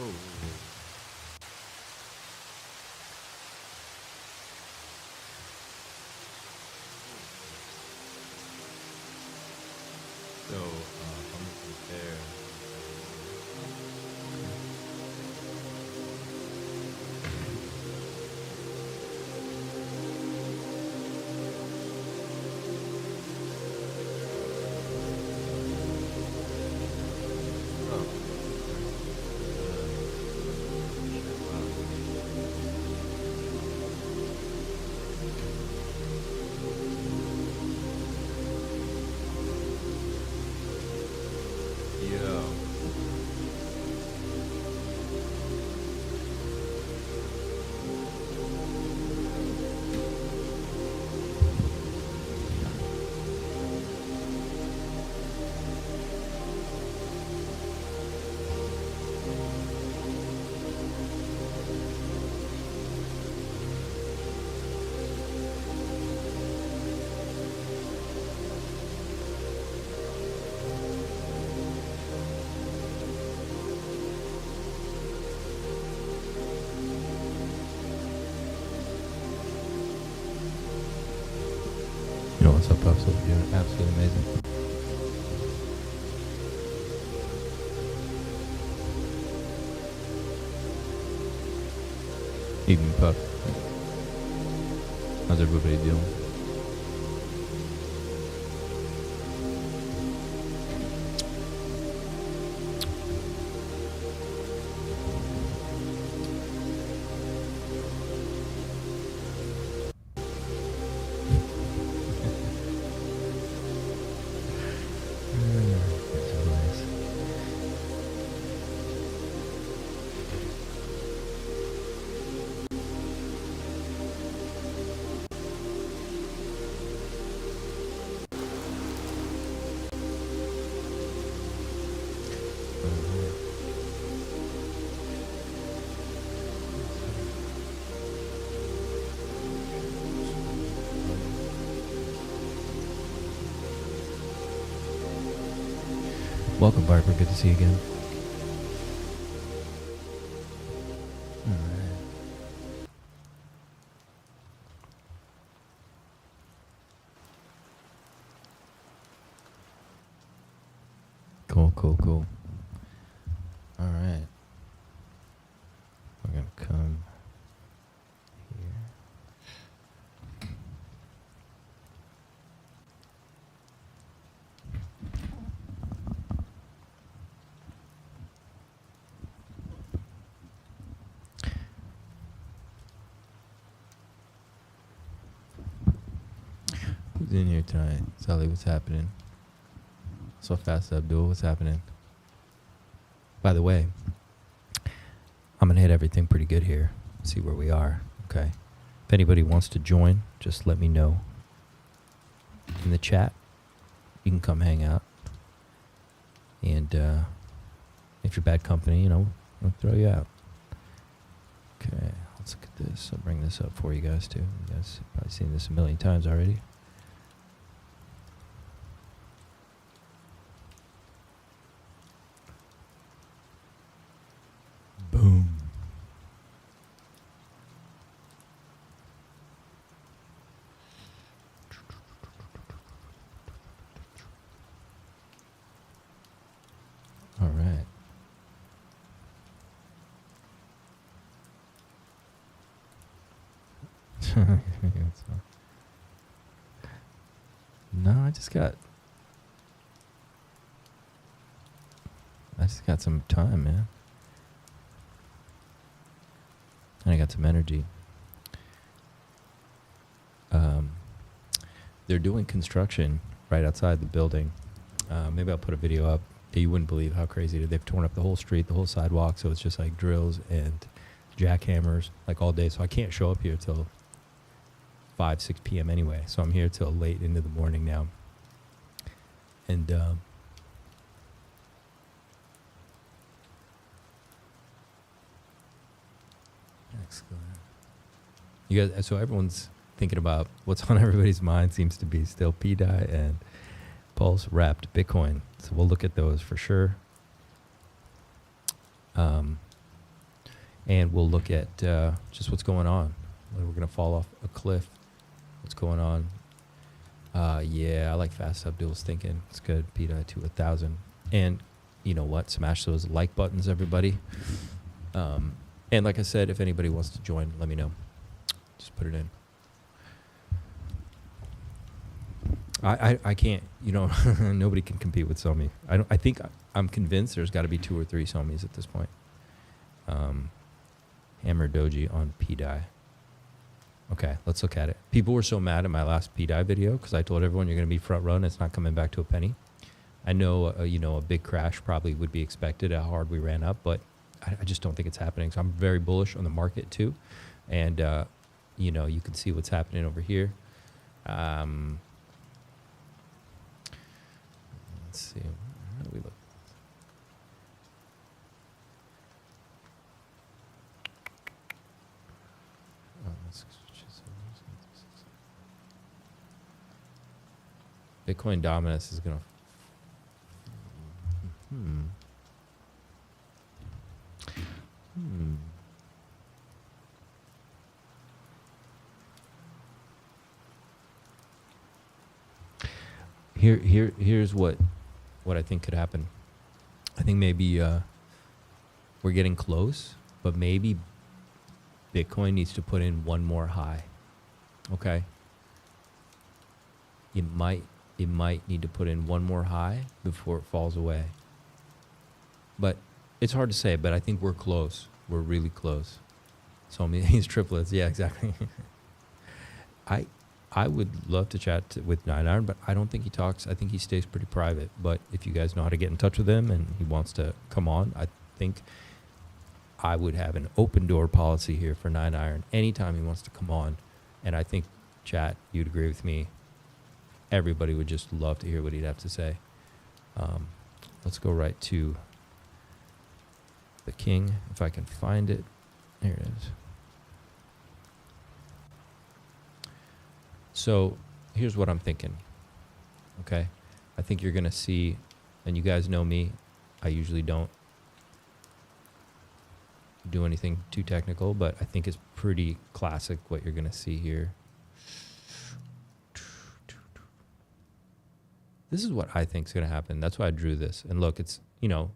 Oh. So, I'm gonna compare. You know what's up, Puffs? You're absolutely amazing. Evening, Puff. How's everybody doing? Welcome, Barbara. Good to see you again. All right. Cool, cool, cool. All right. We're going to come here. Who's in here tonight? Sally, what's happening? So fast, Abdul, what's happening? By the way, I'm going to hit everything pretty good here. See where we are, okay? If anybody wants to join, just let me know in the chat. You can come hang out. And if you're bad company, you know, I'll throw you out. Okay, let's look at this. I'll bring this up for you guys, too. You guys have probably seen this a million times already. Boom. All right. No, I just got some time, man. And I got some energy. They're doing construction right outside the building. Maybe I'll put a video up. You wouldn't believe how crazy it is. They've torn up the whole street, the whole sidewalk, so it's just like drills and jackhammers like all day. So I can't show up here till 5, 6 p.m. anyway. So I'm here till late into the morning now. And excellent. You guys, so everyone's thinking about what's on everybody's mind seems to be still pDAI and Pulse wrapped Bitcoin. So we'll look at those for sure. and we'll look at just what's going on. We're going to fall off a cliff. What's going on? Yeah, I like Fast Abdul's thinking. It's good. pDAI to 1,000. And you know what? Smash those like buttons, everybody. And like I said, if anybody wants to join, let me know. Just put it in. I can't, you know, nobody can compete with Somi. I think I'm convinced there's got to be 2 or 3 Somis at this point. Hammer Doji on pDAI. Okay, let's look at it. People were so mad at my last pDAI video because I told everyone you're going to be front run. It's not coming back to a penny. I know, you know, a big crash probably would be expected how hard we ran up, but I just don't think it's happening. So I'm very bullish on the market too. And, you know, you can see what's happening over here. Let's see. How do we look? Bitcoin dominance is going to... Here's what I think could happen. I think maybe we're getting close, but maybe Bitcoin needs to put in one more high. Okay. It might need to put in one more high before it falls away. But it's hard to say, but I think we're close. We're really close. So these triplets, yeah, exactly. I would love to chat with NineIron, but I don't think he talks. I think he stays pretty private. But if you guys know how to get in touch with him and he wants to come on, I think I would have an open door policy here for NineIron anytime he wants to come on. And I think, chat, you'd agree with me. Everybody would just love to hear what he'd have to say. Let's go right to the king, if I can find it. There it is. So here's what I'm thinking. Okay. I think you're going to see, and you guys know me, I usually don't do anything too technical, but I think it's pretty classic what you're going to see here. This is what I think is going to happen. That's why I drew this. And look, it's, you know,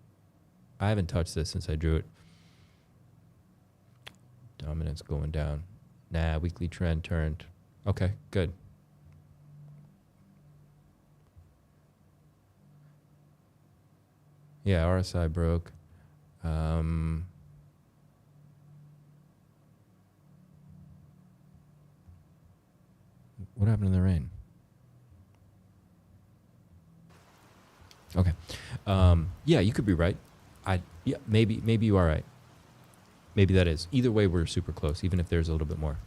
I haven't touched this since I drew it. Dominance going down. Nah, weekly trend turned. Okay, good. Yeah, RSI broke. What happened in the rain? Okay. Yeah, you could be right. Yeah, maybe you are right. Maybe that is. Either way, we're super close, even if there's a little bit more.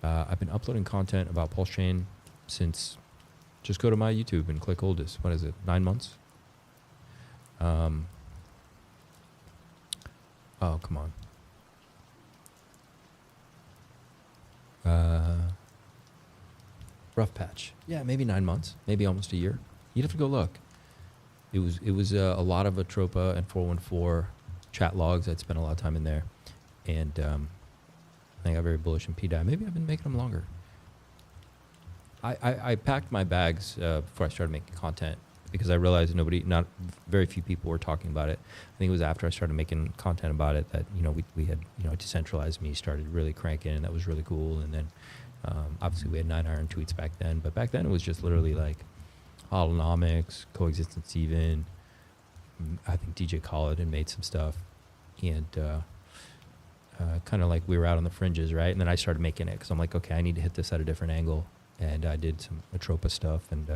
I've been uploading content about Pulsechain since, just go to my YouTube and click oldest. What is it? 9 months? Oh, come on. Rough patch. Yeah, maybe 9 months, maybe almost a year. You'd have to go look. It was a lot of Atropa and 414 chat logs. I'd spent a lot of time in there, and I got very bullish in pDAI. Maybe I've been making them longer. I packed my bags before I started making content because I realized not very few people were talking about it. I think it was after I started making content about it that, you know, we had, you know, Decentralized Me started really cranking, and that was really cool. And then obviously we had NineIron tweets back then, but back then it was just literally like Holonomics, Coexistence Even. I think DJ Khaled had made some stuff, and kind of like we were out on the fringes, right? And then I started making it because I'm like, okay, I need to hit this at a different angle. And I did some Atropa stuff and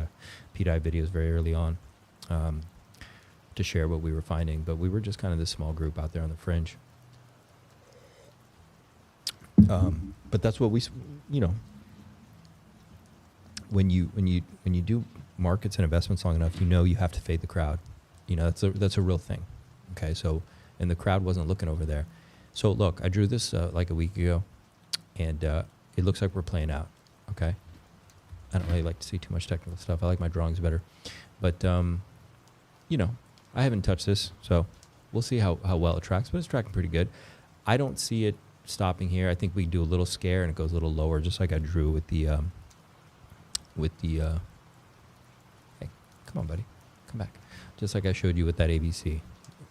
pDAI videos very early on to share what we were finding. But we were just kind of this small group out there on the fringe. But that's what we, you know, when you do markets and investments long enough, you know you have to fade the crowd. You know, that's a real thing. Okay, so, and the crowd wasn't looking over there. So look, I drew this like a week ago, and it looks like we're playing out. Okay. I don't really like to see too much technical stuff. I like my drawings better. But, you know, I haven't touched this, so we'll see how well it tracks, but it's tracking pretty good. I don't see it stopping here. I think we do a little scare and it goes a little lower, just like I drew with the hey, come on, buddy, come back. Just like I showed you with that ABC.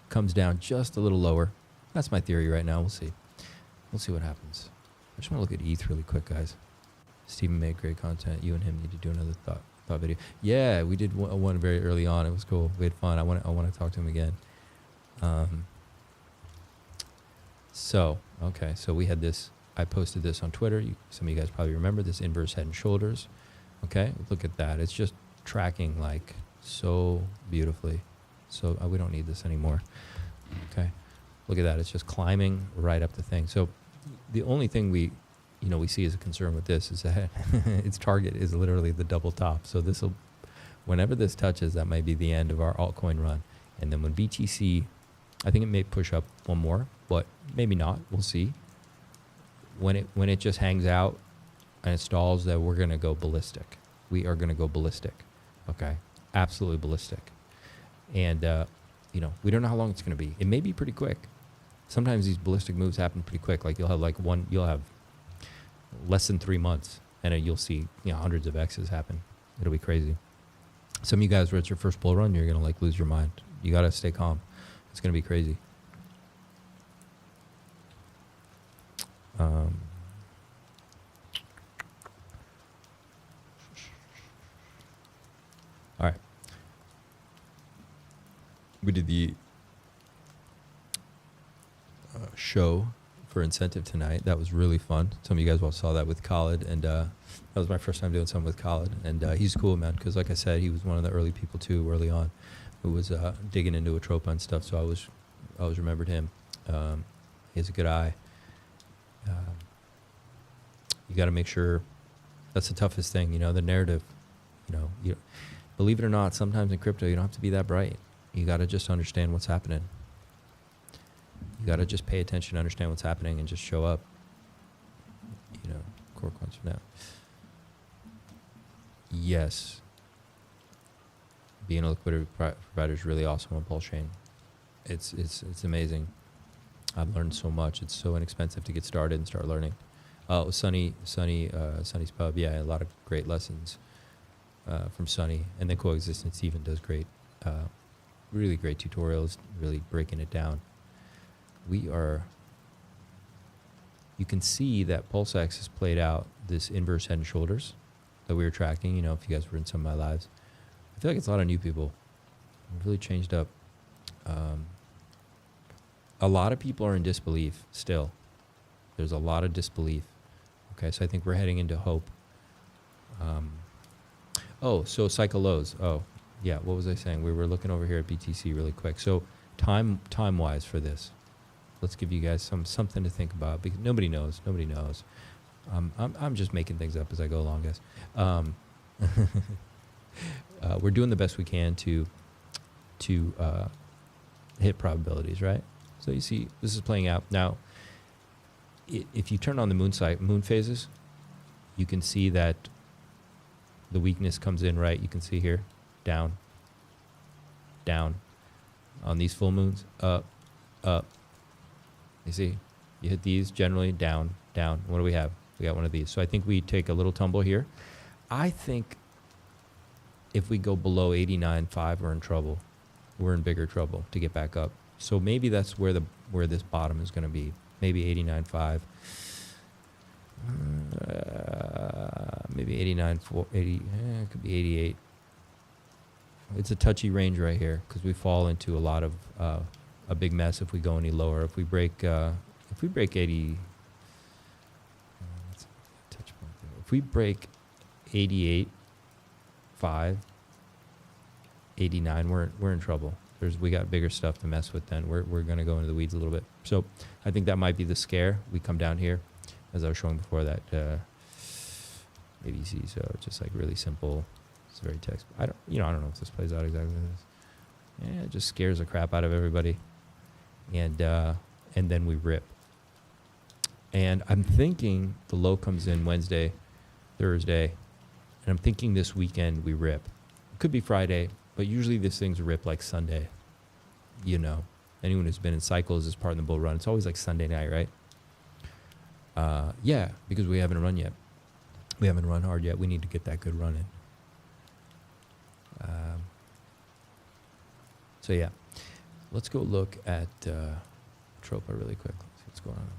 Comes down just a little lower. That's my theory right now. We'll see. We'll see what happens. I just want to look at ETH really quick, guys. Stephen made great content. You and him need to do another thought video. Yeah, we did one very early on. It was cool. We had fun. I want to talk to him again. So we had this. I posted this on Twitter. Some of you guys probably remember this inverse head and shoulders. Okay, look at that. It's just tracking like so beautifully. So we don't need this anymore. Okay, look at that. It's just climbing right up the thing. So the only thing we see as a concern with this is that its target is literally the double top. So this will, whenever this touches, that might be the end of our altcoin run. And then when BTC, I think it may push up one more, but maybe not. We'll see. When it just hangs out and it stalls, that we're gonna go ballistic. We are gonna go ballistic. Okay, absolutely ballistic. And we don't know how long it's gonna be. It may be pretty quick. Sometimes these ballistic moves happen pretty quick. Like you'll have less than 3 months, and you'll see hundreds of X's happen. It'll be crazy. Some of you guys, where it's your first bull run, you're gonna lose your mind. You gotta stay calm. It's gonna be crazy. All right. We did the show for incentive tonight. That was really fun. Some of you guys all saw that with Khalid, and that was my first time doing something with Khalid, and he's cool, man, because like I said, he was one of the early people too, early on, who was digging into Atropa and stuff, so I always remembered him. He has a good eye. You got to make sure. That's the toughest thing, the narrative. You believe it or not, sometimes in crypto you don't have to be that bright. You got to just understand what's happening. You got to just pay attention, understand what's happening, and just show up. Core coins for now. Yes. Being a liquidity provider is really awesome on Pulsechain. It's amazing. I've learned so much. It's so inexpensive to get started and start learning. Sonny's Pub, yeah, a lot of great lessons from Sonny, and then Coexistence even does great, really great tutorials, really breaking it down. You can see that PulseX has played out this inverse head and shoulders that we were tracking. If you guys were in some of my lives, I feel like it's a lot of new people. It really changed up. A lot of people are in disbelief still. There's a lot of disbelief. Okay, so I think we're heading into hope. So cycle lows. Oh, yeah, what was I saying? We were looking over here at BTC really quick. So time-wise for this, let's give you guys something to think about, because nobody knows. I'm just making things up as I go along, guys. We're doing the best we can to hit probabilities, right? So you see, this is playing out now. If you turn on the moon phases, you can see that the weakness comes in, right? You can see here, down, down. On these full moons, up, up. You see, you hit these, generally down, down. What do we have? We got one of these. So I think we take a little tumble here. I think if we go below 89.5, we're in trouble. We're in bigger trouble to get back up. So maybe that's where this bottom is going to be. Maybe 89.5. Maybe 89.4, 80. It could be 88. It's a touchy range right here because we fall into a lot of a big mess if we go any lower. If we break 80. Touch point there. If we break 88.5, 89, we're in trouble. We got bigger stuff to mess with then. We're going to go into the weeds a little bit. So I think that might be the scare. We come down here, as I was showing before, that ABC. So just like really simple. It's very text. I don't know if this plays out exactly like this. Yeah, it just scares the crap out of everybody, and then we rip. And I'm thinking the low comes in Wednesday, Thursday, and I'm thinking this weekend we rip. It could be Friday, but usually these things rip like Sunday, and anyone who's been in cycles as part of the bull run, it's always like Sunday night, right? Yeah, because we haven't run yet. We haven't run hard yet. We need to get that good run in. So yeah, let's go look at Atropa really quick. Let's see what's going on over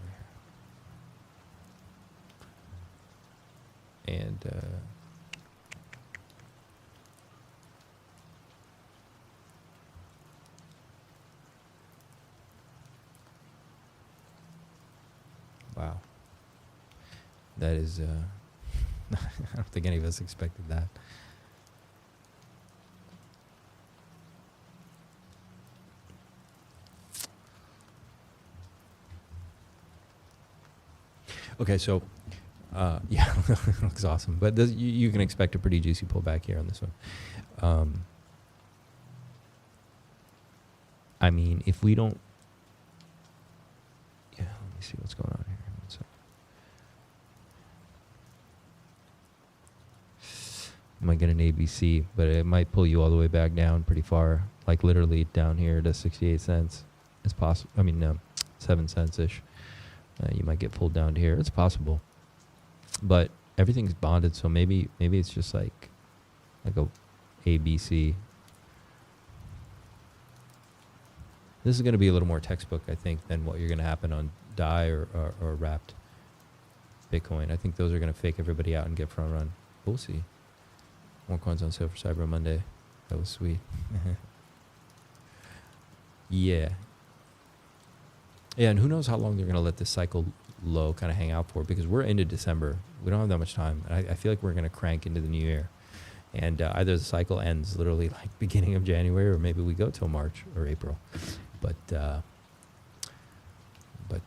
here. And wow, that is I don't think any of us expected that. Okay, so yeah, looks awesome. But this, you can expect a pretty juicy pullback here on this one. I mean, if we don't, yeah, let me see what's going on here. One second. You might get an ABC, but it might pull you all the way back down pretty far, like literally down here to 68 cents. It's possible. I mean, 7 cents ish. You might get pulled down to here. It's possible, but everything's bonded, so maybe it's just like a ABC. This is going to be a little more textbook, I think, than what you're going to happen on DAI or wrapped Bitcoin. I think those are going to fake everybody out and get front run. We'll see. More coins on sale for Cyber Monday. That was sweet. Yeah. Yeah, and who knows how long they're going to let this cycle low kind of hang out for, because we're into December. We don't have that much time. And I feel like we're going to crank into the new year. And either the cycle ends literally like beginning of January, or maybe we go till March or April. But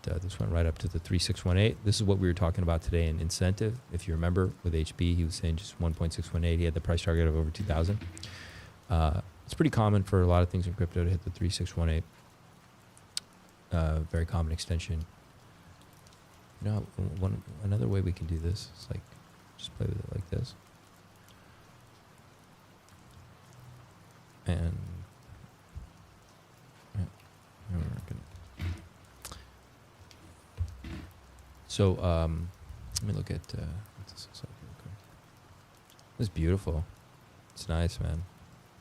this went right up to the 3618. This is what we were talking about today in incentive. If you remember with HB, he was saying just 1.618. He had the price target of over 2,000. It's pretty common for a lot of things in crypto to hit the 3618. Very common extension. You know, another way we can do this is like just play with it like this. And yeah, we're gonna. So let me look at what this looks like real quick. It's beautiful. It's nice, man.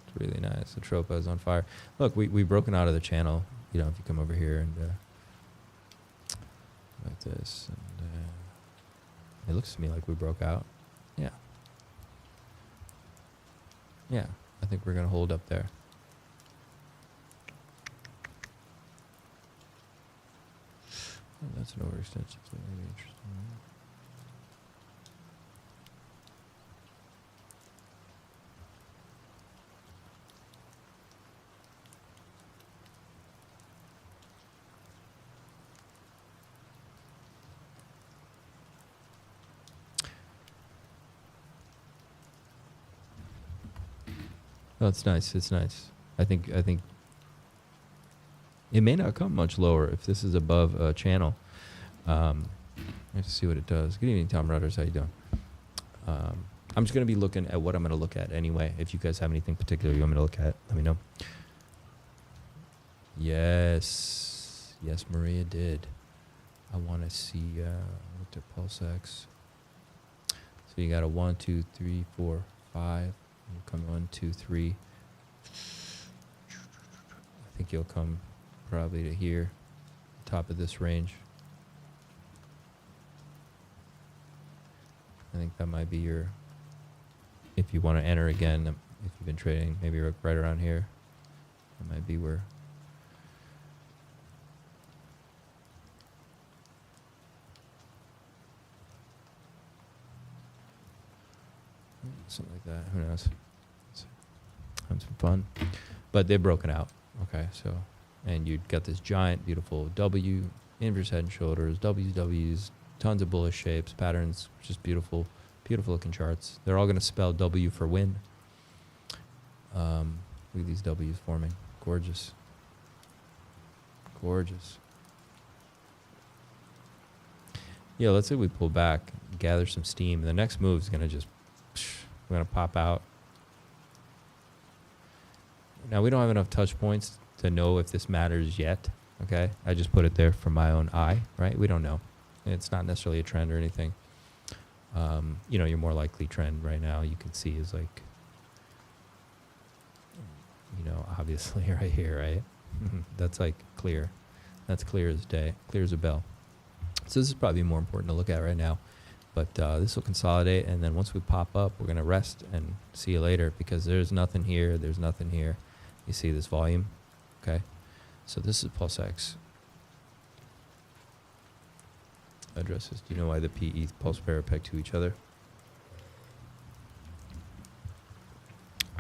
It's really nice. Atropa is on fire. Look, we've broken out of the channel. You know, if you come over here and like this, and it looks to me like we broke out. Yeah. Yeah, I think we're gonna hold up there. Oh, that's an overextension. So maybe interesting. Oh, it's nice. It's nice. I think it may not come much lower if this is above a channel. I have to see what it does. Good evening, Tom Rudders. How you doing? I'm just going to be looking at what I'm going to look at anyway. If you guys have anything particular you want me to look at, let me know. Yes. Yes, Maria did. I want to see looked at PulseX. So you got a 1, 2, 3, 4, 5. You come 1, 2, 3. I think you'll come probably to here, top of this range. I think that might be your, if you want to enter again, if you've been trading, maybe right around here. That might be where. Something like that. Who knows? Having some fun. But they've broken out. Okay, so, and you got this giant, beautiful W, inverse head and shoulders, W's, tons of bullish shapes, patterns, just beautiful, beautiful looking charts. They're all going to spell W for win. Look at these W's forming. Gorgeous. Gorgeous. Yeah, let's say we pull back, gather some steam. The next move is going to just, we're going to pop out. Now, we don't have enough touch points to know if this matters yet. Okay, I just put it there for my own eye, right? We don't know. It's not necessarily a trend or anything. You know, your more likely trend right now you can see is like, you know, obviously right here, right? That's like clear. That's clear as day, clear as a bell. So this is probably more important to look at right now. But this will consolidate, and then once we pop up, we're going to rest and see you later, because there's nothing here, there's nothing here. You see this volume? Okay. So this is PulseX. Addresses. Do you know why the PE pulse pair are pegged to each other?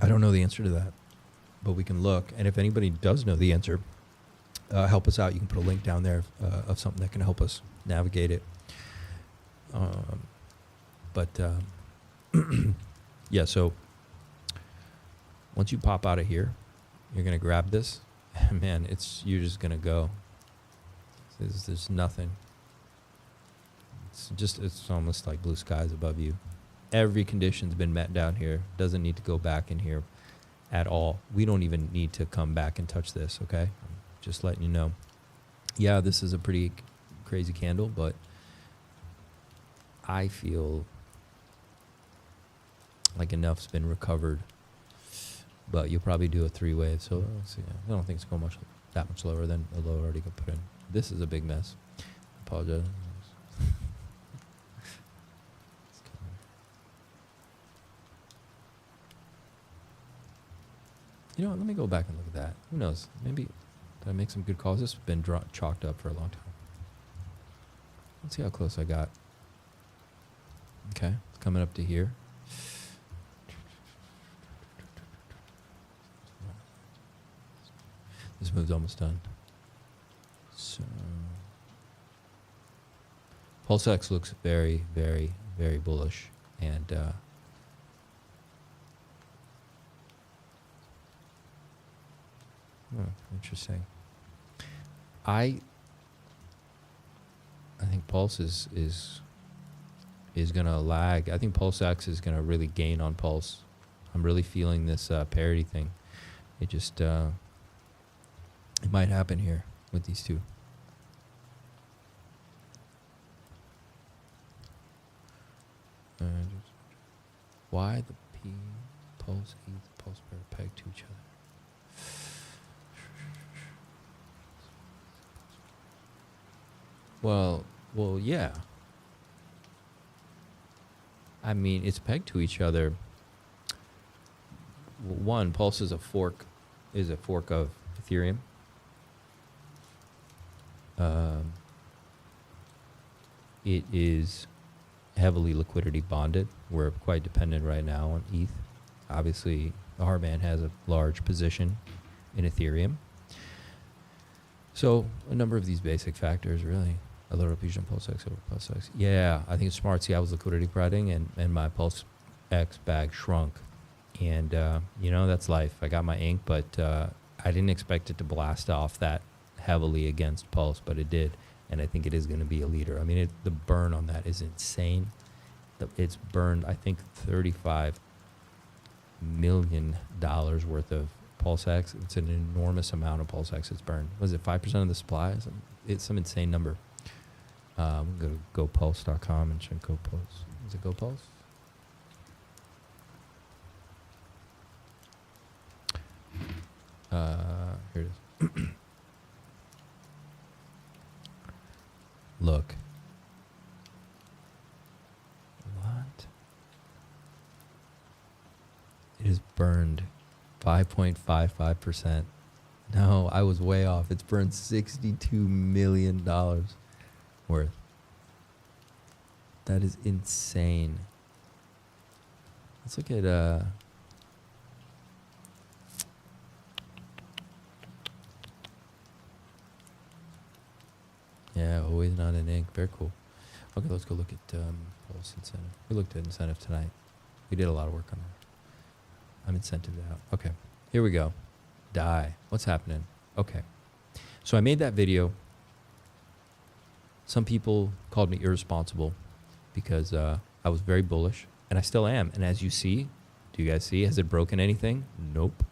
I don't know the answer to that, but we can look. And if anybody does know the answer, help us out. You can put a link down there of something that can help us navigate it. Yeah, so once you pop out of here, you're going to grab this. Man, you're just going to go. There's nothing. It's almost like blue skies above you. Every condition's been met down here. Doesn't need to go back in here at all. We don't even need to come back and touch this, okay? Just letting you know. Yeah, this is a pretty crazy candle, but I feel like enough's been recovered. But you'll probably do a 3-wave, so let's see. I don't think it's going that much lower than the low already got put in. This is a big mess. Apologize. You know what? Let me go back and look at that. Who knows? Maybe did I make some good calls? This has been chalked up for a long time. Let's see how close I got. Okay, it's coming up to here. This move's almost done. So PulseX looks very, very, very bullish, and interesting. I think Pulse is gonna lag. I think PulseX is gonna really gain on Pulse. I'm really feeling this parity thing. It just it might happen here with these two. Why the P Pulse E Pulse pair pegged to each other? Well, yeah. I mean, it's pegged to each other. One, Pulse is a fork of Ethereum. It is heavily liquidity bonded. We're quite dependent right now on ETH. Obviously, the hard man has a large position in Ethereum. So a number of these basic factors, really. A little fusion PulseX over PulseX. Yeah, I think it's smart. See, I was liquidity providing, and my PulseX bag shrunk. And, you know, that's life. I got my ink, but I didn't expect it to blast off that heavily against Pulse, but it did. And I think it is going to be a leader. I mean, the burn on that is insane. It's burned, I think, $35 million worth of PulseX. It's an enormous amount of PulseX it's burned. Was it 5% of the supply? It's some insane number. Go to gopulse.com and check GoPulse. Is it GoPulse? Here it is. Look. What? It is burned 5.55%. No, I was way off. It's burned $62 million worth. That is insane. Let's look at yeah, always not in ink. Very cool. Okay, let's go look at Pulse incentive. We looked at incentive tonight. We did a lot of work on that. I'm incentived out. Okay, here we go. DAI. What's happening? Okay. So I made that video. Some people called me irresponsible because I was very bullish, and I still am. And as you see, do you guys see, has it broken anything? Nope.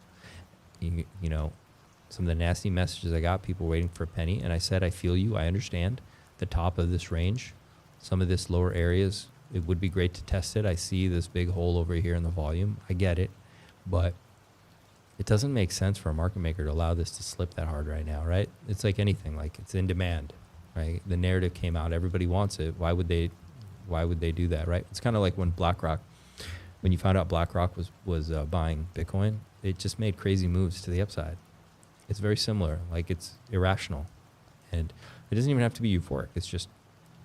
You know, some of the nasty messages I got, people waiting for a penny. And I said, I feel you. I understand the top of this range. Some of this lower areas, it would be great to test it. I see this big hole over here in the volume. I get it. But it doesn't make sense for a market maker to allow this to slip that hard right now, right? It's like anything. Like, it's in demand, right? The narrative came out. Everybody wants it. Why would they do that, right? It's kind of like when BlackRock, when you found out BlackRock was buying Bitcoin, it just made crazy moves to the upside. It's very similar. Like, it's irrational. And it doesn't even have to be euphoric. It's just,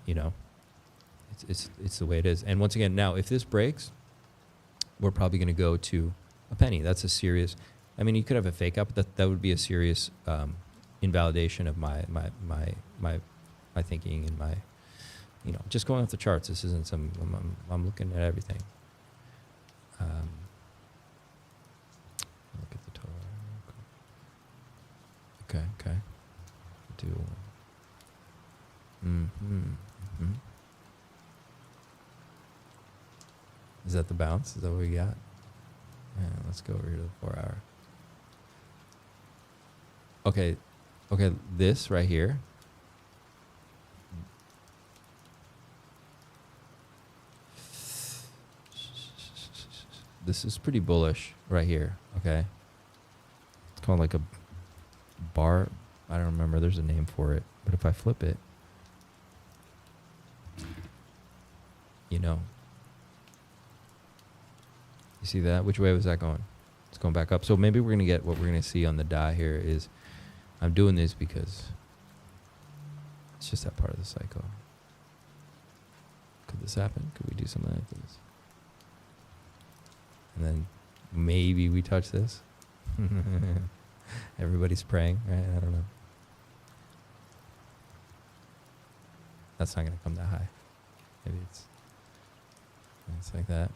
you know, it's the way it is. And once again, now, if this breaks, we're probably going to go to a penny. That's a serious, I mean, you could have a fake up, but that would be a serious invalidation of my thinking and my, you know, just going off the charts. This isn't some, I'm looking at everything. Look at the total. Okay. Do. Is that the bounce? Is that what we got? Yeah, let's go over here to the 4 hour. Okay, this right here. This is pretty bullish right here, okay? It's called like a bar. I don't remember. There's a name for it. But if I flip it, you know. You see that? Which way was that going? It's going back up. So maybe we're going to get what we're going to see on the die here is, I'm doing this because it's just that part of the cycle. Could this happen? Could we do something like this? And then maybe we touch this. Everybody's praying, right? I don't know. That's not going to come that high. Maybe it's like that.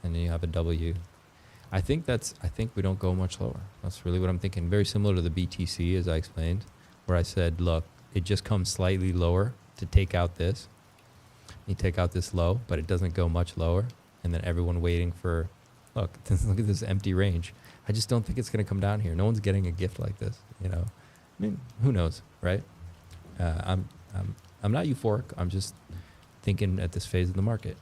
And then you have a W. I think we don't go much lower. That's really what I'm thinking. Very similar to the BTC, as I explained, where I said, look, it just comes slightly lower to take out this. You take out this low, but it doesn't go much lower. And then everyone waiting for, look at this empty range. I just don't think it's going to come down here. No one's getting a gift like this, you know. I mean, who knows, right? I'm not euphoric. I'm just thinking at this phase of the market,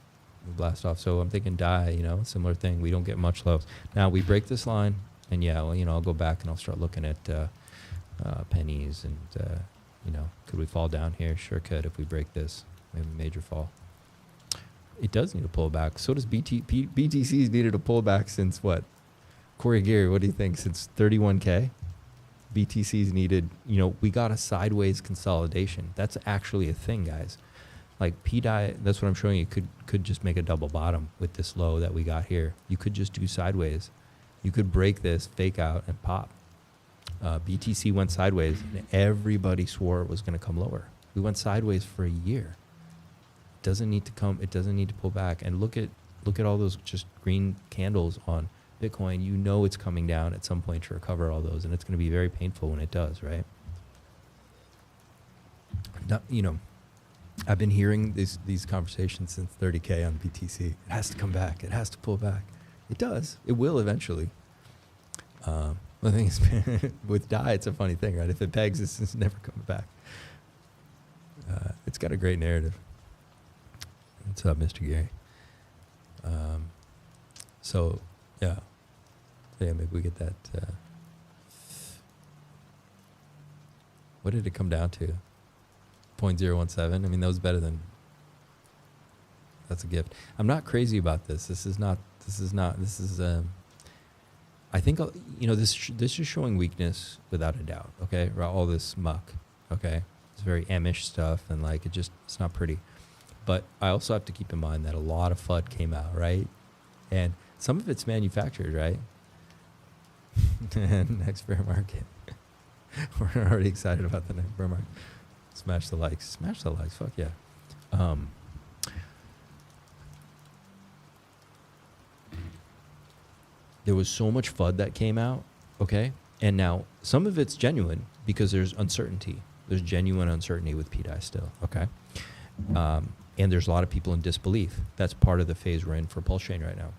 we blast off. So I'm thinking DAI, you know, similar thing. We don't get much lows. Now we break this line, and yeah, well, you know, I'll go back and I'll start looking at pennies, and you know, could we fall down here? Sure could if we break this. Maybe a major fall. It does need a pullback. So does BTC's needed a pullback since what? Corey Geary, what do you think? Since 31K? BTC's needed, you know, we got a sideways consolidation. That's actually a thing, guys. Like pDAI, that's what I'm showing you, could just make a double bottom with this low that we got here. You could just do sideways. You could break this, fake out, and pop. BTC went sideways, and everybody swore it was going to come lower. We went sideways for a year. It doesn't need to come. It doesn't need to pull back. And look at all those just green candles on Bitcoin. You know it's coming down at some point to recover all those, and it's going to be very painful when it does, right? Not, you know, I've been hearing these conversations since 30K on BTC. It has to come back. It has to pull back. It does. It will eventually. The thing is, with DAI, it's a funny thing, right? If it pegs, it's never coming back. It's got a great narrative. What's up, Mr. Gary? So yeah, maybe we get that. What did it come down to? 0.017. I mean, that was better than. That's a gift. I'm not crazy about this. This is. I think, you know, this is showing weakness without a doubt. Okay, all this muck. Okay, it's very Amish stuff, and like it's not pretty. But I also have to keep in mind that a lot of FUD came out, right? And some of it's manufactured, right? Next bear market. We're already excited about the next bear market. Smash the likes. Smash the likes. Fuck yeah. There was so much FUD that came out, okay? And now some of it's genuine because there's uncertainty. There's genuine uncertainty with pDAI still, okay? And there's a lot of people in disbelief. That's part of the phase we're in for Pulsechain right now.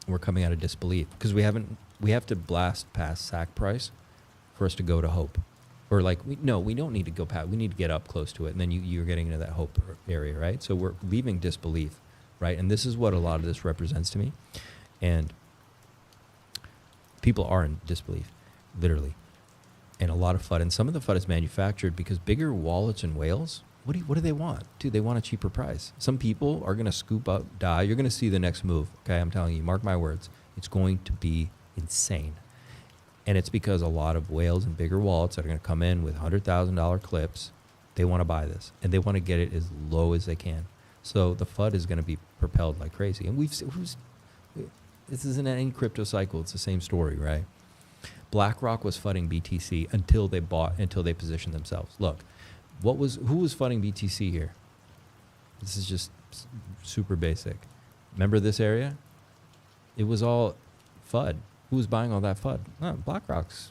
We're coming out of disbelief because we have to blast past SAC price for us to go to hope. Or like, we don't need to go past, we need to get up close to it. And then you're getting into that hope area, right? So we're leaving disbelief, right? And this is what a lot of this represents to me. And people are in disbelief, literally. And a lot of FUD. And some of the FUD is manufactured because bigger wallets and whales, what do they want? Dude, they want a cheaper price. Some people are going to scoop up DAI. You're going to see the next move, okay? I'm telling you, mark my words. It's going to be insane. And it's because a lot of whales and bigger wallets that are going to come in with $100,000 clips, they want to buy this. And they want to get it as low as they can. So the FUD is going to be propelled like crazy. And this isn't any crypto cycle. It's the same story, right? BlackRock was FUDding BTC until they positioned themselves. Look, who was FUDding BTC here? This is just super basic. Remember this area? It was all FUD. Who was buying all that FUD? Oh, BlackRock's,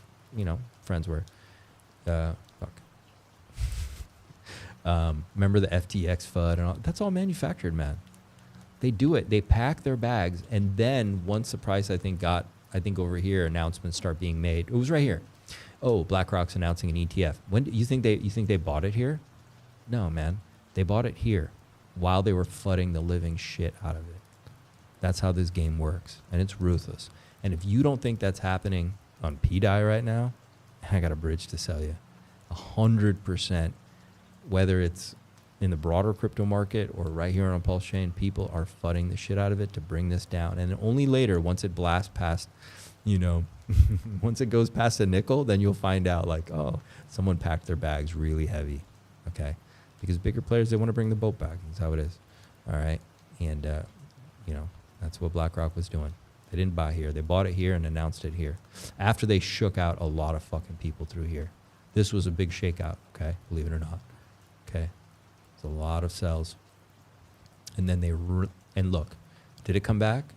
friends were. Remember the FTX FUD and all? That's all manufactured, man. They do it. They pack their bags, and then once the price, I think over here, announcements start being made. It was right here. Oh, BlackRock's announcing an ETF. When you think they bought it here? No, man. They bought it here while they were FUDding the living shit out of it. That's how this game works, and it's ruthless. And if you don't think that's happening on pDAI right now, I got a bridge to sell you. 100%, whether it's in the broader crypto market or right here on Pulsechain, people are FUDding the shit out of it to bring this down. And only later, once it blasts past, once it goes past a nickel, then you'll find out like, oh, someone packed their bags really heavy, okay? Because bigger players, they want to bring the boat back. That's how it is, all right? And, that's what BlackRock was doing. They didn't buy here. They bought it here and announced it here after they shook out a lot of fucking people through here. This was a big shakeout, okay? Believe it or not, okay? It's a lot of sells. And then and look, did it come back?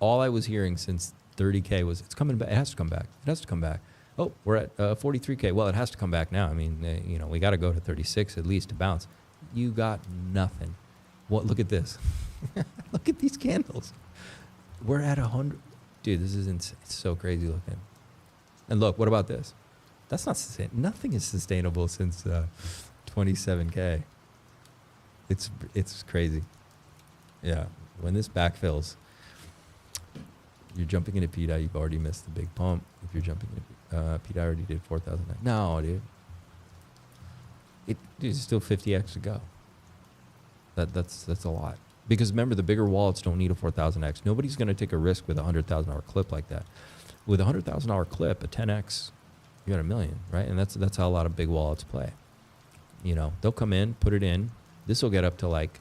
All I was hearing since 30K was it's coming back. It has to come back. It has to come back. Oh, we're at 43K. Well, it has to come back now. I mean, we got to go to 36 at least to bounce. You got nothing. What? Look at this. Look at these candles. We're at 100. Dude, this is insane. It's so crazy looking. And look, what about this? That's not sustainable. Nothing is sustainable since 27K. It's crazy. Yeah. When this backfills, you're jumping into pDAI, you've already missed the big pump. If you're jumping into pDAI already did 4,000. No, dude. It's still 50x to go. That's a lot. Because remember, the bigger wallets don't need a 4,000x. Nobody's going to take a risk with a $100,000 clip like that. With a $100,000 clip, a 10x, you got $1 million, right? And that's how a lot of big wallets play. They'll come in, put it in. This will get up to like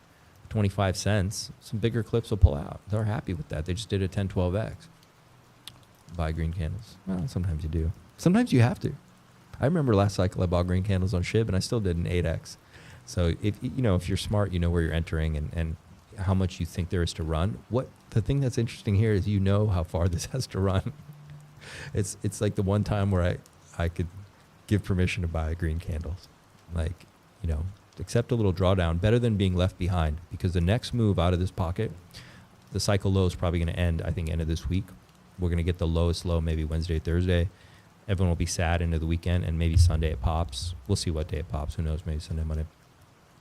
25 cents. Some bigger clips will pull out. They're happy with that. They just did a 10, 12x. Buy green candles. Well, sometimes you do. Sometimes you have to. I remember last cycle I bought green candles on SHIB and I still did an 8x. So if you're smart, you know where you're entering and how much you think there is to run. The thing that's interesting here is how far this has to run. It's like the one time where I could give permission to buy green candles. Like, accept a little drawdown, better than being left behind, because the next move out of this pocket, the cycle low is probably going to end, I think, end of this week. We're going to get the lowest low maybe Wednesday, Thursday. Everyone will be sad into the weekend, and maybe Sunday it pops. We'll see what day it pops. Who knows? Maybe Sunday, Monday,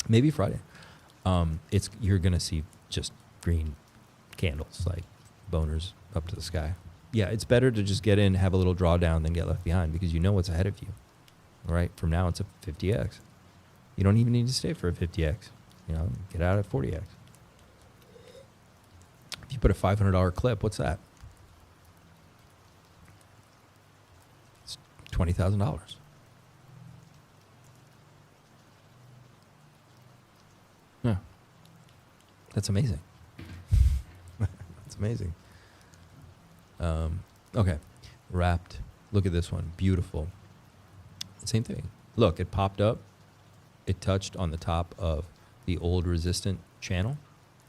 maybe Friday. You're going to see just green candles, like boners up to the sky. Yeah, it's better to just get in, have a little drawdown than get left behind, because you know what's ahead of you. All right, from now it's a 50x. You don't even need to stay for a 50x. Get out at 40x. If you put a $500 clip, what's that? It's $20,000. Yeah. That's amazing. That's amazing. Okay. Wrapped. Look at this one. Beautiful. Same thing. Look, it popped up. It touched on the top of the old resistant channel.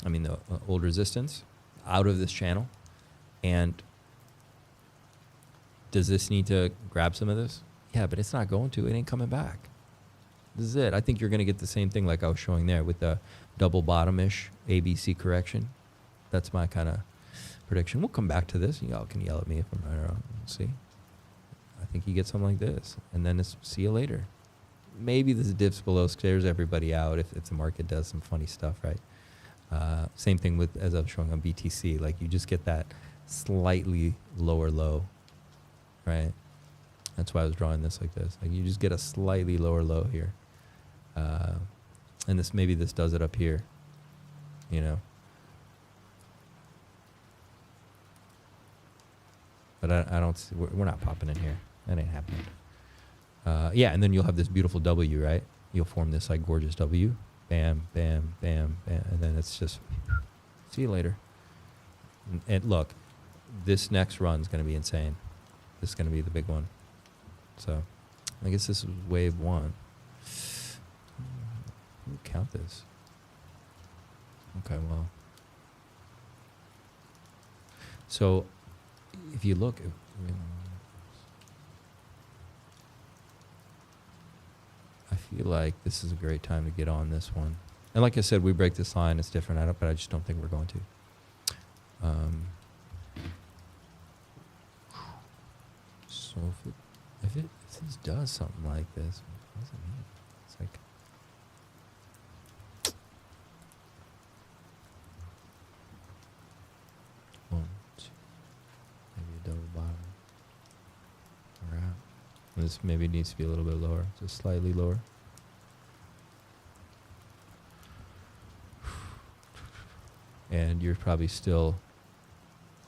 The old resistance out of this channel. And does this need to grab some of this? Yeah, but it's not going to. It ain't coming back. This is it. I think you're going to get the same thing like I was showing there with the double bottom-ish ABC correction. That's my kind of prediction. We'll come back to this. Y'all can yell at me if I'm right or wrong. We'll see. I think you get something like this. And then it's see you later. Maybe this dips below, scares everybody out if the market does some funny stuff, right? Same thing with, as I was showing on BTC, like you just get that slightly lower low, right? That's why I was drawing this like this. Like you just get a slightly lower low here. And this, maybe this does it up here, you know? But I don't see, we're not popping in here. That ain't happening. Yeah, and then you'll have this beautiful W, right? You'll form this like gorgeous W. Bam, bam, bam, bam. And then it's just, see you later. And look, this next run is going to be insane. This is going to be the big one. So I guess this is wave one. Count this. Okay, well. So if you look, I feel like this is a great time to get on this one. And like I said, we break this line, it's different, but I just don't think we're going to. So if this does something like this, what does it mean? It's like, one, two, maybe a double bottom. We're out. This maybe needs to be a little bit lower, just slightly lower. And you're probably still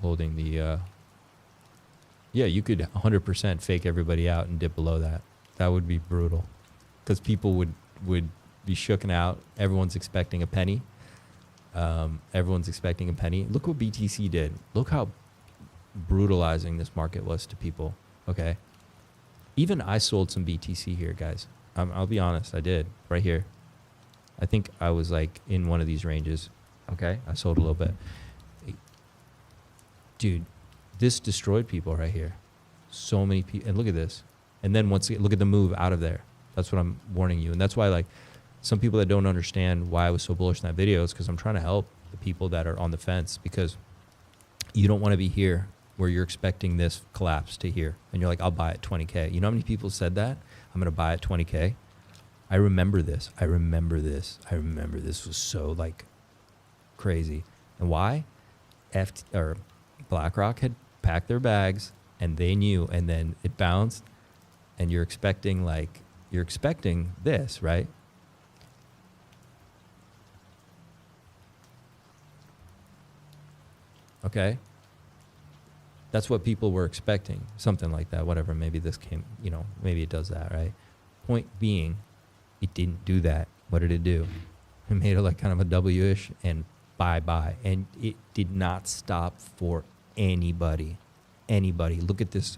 holding the, yeah, you could 100% fake everybody out and dip below that. That would be brutal. Because people would be shooken out. Everyone's expecting a penny. Everyone's expecting a penny. Look what BTC did. Look how brutalizing this market was to people, okay? Even I sold some BTC here, guys. I'll be honest, I did, right here. I think I was like in one of these ranges. Okay, I sold a little bit. Dude, this destroyed people right here. So many people, and look at this. And then once again, look at the move out of there. That's what I'm warning you. And that's why, like, some people that don't understand why I was so bullish in that video is because I'm trying to help the people that are on the fence, because you don't want to be here where you're expecting this collapse to here. And you're like, I'll buy at 20K. You know how many people said that? I'm going to buy at 20K. I remember this. I remember this. I remember this was so, like, crazy. And why? BlackRock had packed their bags and they knew, and then it bounced, and you're expecting this, right? Okay. That's what people were expecting. Something like that, whatever. Maybe this came, you know, maybe it does that, right? Point being, it didn't do that. What did it do? It made it like kind of a W-ish and bye-bye. And it did not stop for anybody. Look at this.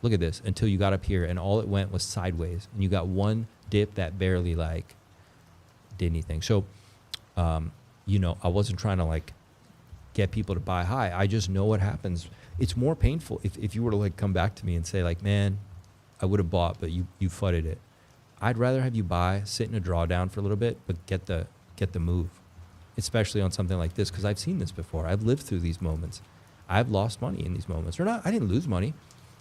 Look at this until you got up here and all it went was sideways. And you got one dip that barely like did anything. So, you know, I wasn't trying to like get people to buy high. I just know what happens. It's more painful if you were to like come back to me and say like, man, I would have bought, but you fudded it. I'd rather have you buy, sit in a drawdown for a little bit, but get the move, especially on something like this, because I've seen this before. I've lived through these moments. I've lost money in these moments. Or not, I didn't lose money.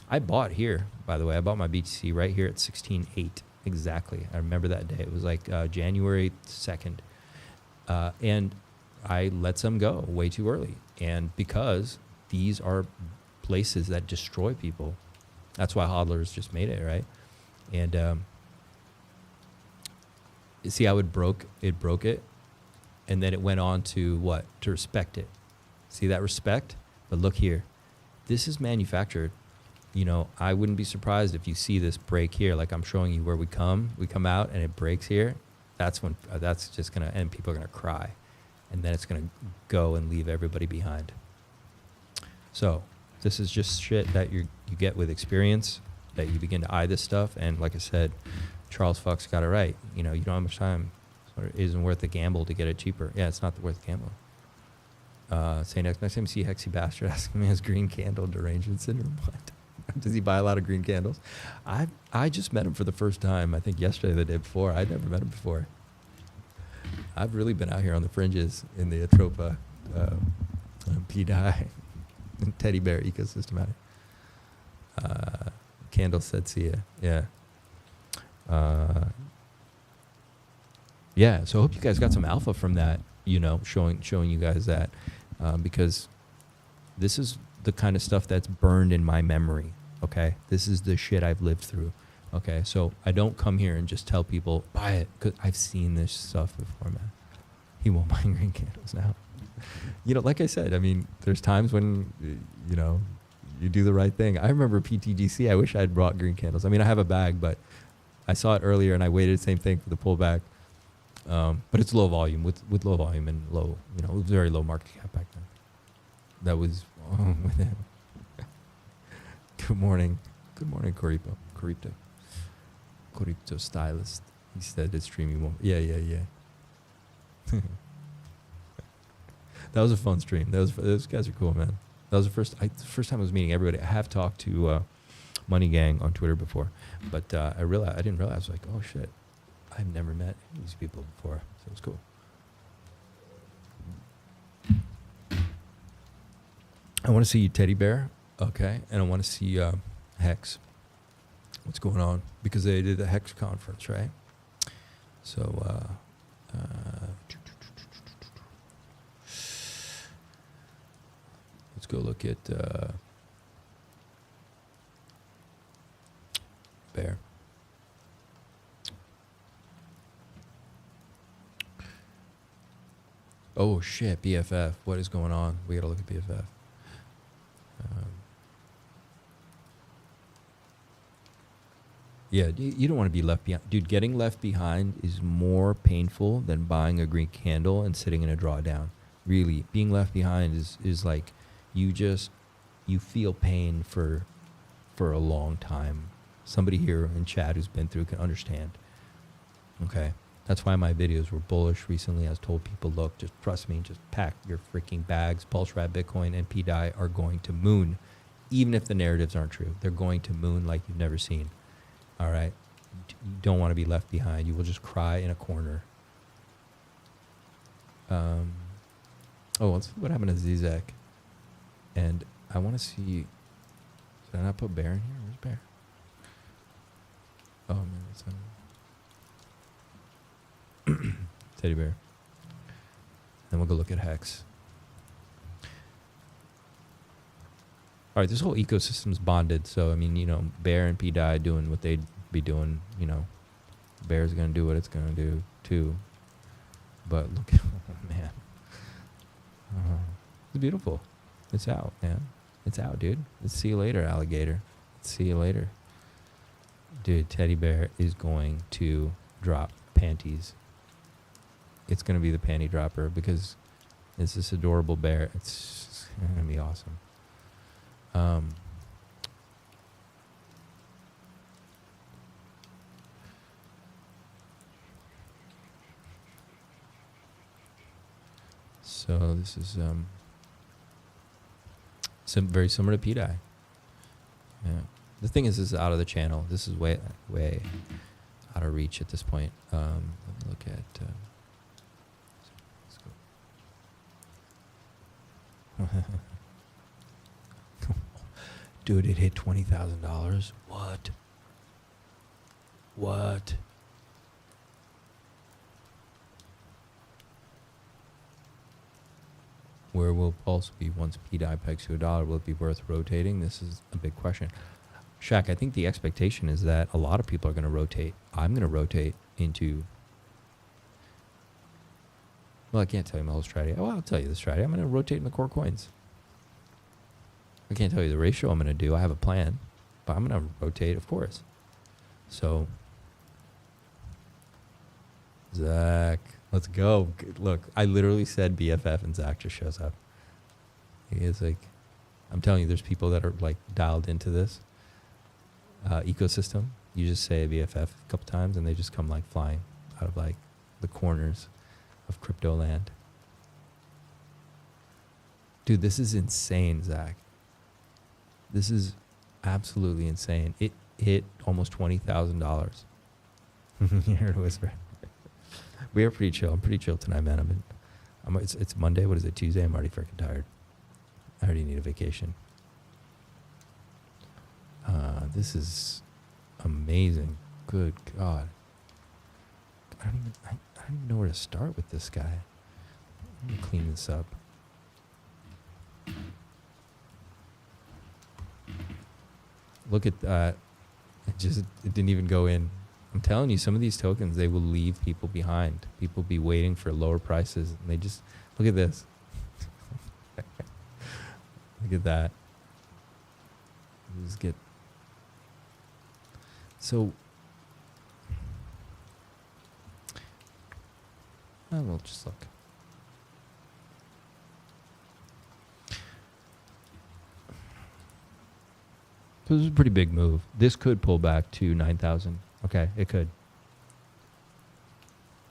I bought here, by the way. I bought my BTC right here at 16.8 exactly. I remember that day. It was like January 2nd. And I let some go way too early. And because these are places that destroy people, that's why hodlers just made it, right? And see how it broke it, and then it went on to what? To respect it. See that respect? But look here. This is manufactured. You know, I wouldn't be surprised if you see this break here, like I'm showing you where we come out and it breaks here. That's when, that's just going to, and people are going to cry. And then it's going to go and leave everybody behind. So this is just shit that you get with experience, that you begin to eye this stuff. And like I said, Charles Fox got it right. You know, you don't have much time. So it isn't worth the gamble to get it cheaper. Yeah, it's not worth the gamble. Say next time you see Hexy Bastard asking me, has green candle derangement syndrome? What? Does he buy a lot of green candles? I just met him for the first time, I think yesterday or the day before. I'd never met him before. I've really been out here on the fringes in the Atropa pDAI teddy bear ecosystem out here. Candle said, see ya. Yeah. Yeah, so I hope you guys got some alpha from that, you know, showing you guys that, because this is the kind of stuff that's burned in my memory, okay? This is the shit I've lived through, okay? So I don't come here and just tell people, buy it, because I've seen this stuff before, man. He won't buy green candles now. You know, like I said, I mean, there's times when, you know, you do the right thing. I remember PTGC, I wish I had brought green candles. I mean, I have a bag, but I saw it earlier and I waited, same thing for the pullback. But it's low volume, with low volume and low, you know, it was very low market cap back then. That was with him. Good morning, Corito stylist. He said it's streaming more. Yeah. That was a fun stream. Those guys are cool, man. That was the first time I was meeting everybody. I have talked to Money Gang on Twitter before, but I didn't realize, like, oh shit, I've never met these people before, so it was cool. I want to see you, Teddy Bear, okay, and I want to see Hex. What's going on? Because they did a Hex conference, right? So, let's go look at Bear. Oh shit, BFF. What is going on? We gotta look at BFF. Yeah, you don't want to be left behind. Dude, getting left behind is more painful than buying a green candle and sitting in a drawdown. Really, being left behind is like you feel pain for a long time. Somebody here in chat who's been through can understand. Okay? That's why my videos were bullish recently. I told people, look, just trust me, just pack your freaking bags. Pulsechain, Bitcoin, and pDAI are going to moon. Even if the narratives aren't true, they're going to moon like you've never seen. All right? You don't want to be left behind. You will just cry in a corner. What happened to Zizek? And I want to see, did I not put Bear in here? Where's Bear? Oh, man, it's on Teddy Bear. Then we'll go look at Hex. All right, this whole ecosystem's bonded. So, I mean, you know, Bear and pDAI doing what they'd be doing. You know, Bear's going to do what it's going to do, too. But look, oh, man. It's beautiful. It's out, man. It's out, dude. Let's see you later, alligator. Let's see you later. Dude, Teddy Bear is going to drop panties. It's going to be the panty dropper because it's this adorable bear. It's going to be awesome. So this is very similar to pDAI. Yeah. The thing is, this is out of the channel. This is way out of reach at this point. Let me look at. Let's go. Dude, it hit $20,000. What? Where will Pulse be once pDAI pegs to $1? Will it be worth rotating? This is a big question. Shaq, I think the expectation is that a lot of people are going to rotate. I'm going to rotate into... Well, I can't tell you my whole strategy. Oh, I'll tell you the strategy. I'm going to rotate in the core coins. I can't tell you the ratio I'm going to do. I have a plan. But I'm going to rotate, of course. So... Zach... Let's go. Look, I literally said BFF and Zach just shows up. He is like, I'm telling you, there's people that are like dialed into this ecosystem. You just say BFF a couple times and they just come like flying out of like the corners of crypto land. Dude, this is insane, Zach. This is absolutely insane. It hit almost $20,000. You heard a whisper. We are pretty chill. I'm pretty chill tonight, man. It's Monday. What is it? Tuesday. I'm already freaking tired. I already need a vacation. this is amazing. Good God. I don't even know where to start with this guy. Let me clean this up. Look at that. It didn't even go in. I'm telling you, some of these tokens, they will leave people behind. People be waiting for lower prices. And they just, look at this. Look at that. Just get, so, we'll just look. So this is a pretty big move. This could pull back to 9,000. Okay, it could.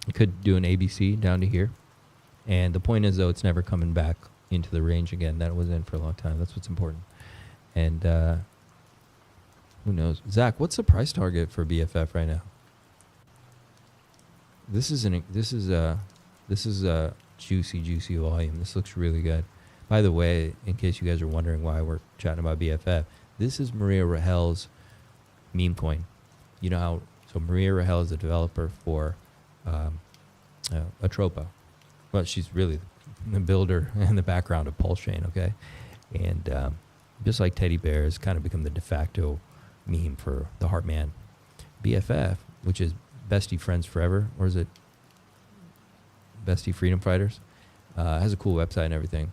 It could do an ABC down to here. And the point is, though, it's never coming back into the range again that it was in for a long time. That's what's important. And who knows? Zach, what's the price target for BFF right now? This is a juicy volume. This looks really good. By the way, in case you guys are wondering why we're chatting about BFF, this is Maria Rahel's meme coin. You know how, so Maria Rahel is a developer for Atropa. Well, she's really the builder in the background of Pulsechain, okay? And just like Teddy Bear has kind of become the de facto meme for the Heartman. BFF, which is Bestie Friends Forever, or is it Bestie Freedom Fighters? Has a cool website and everything.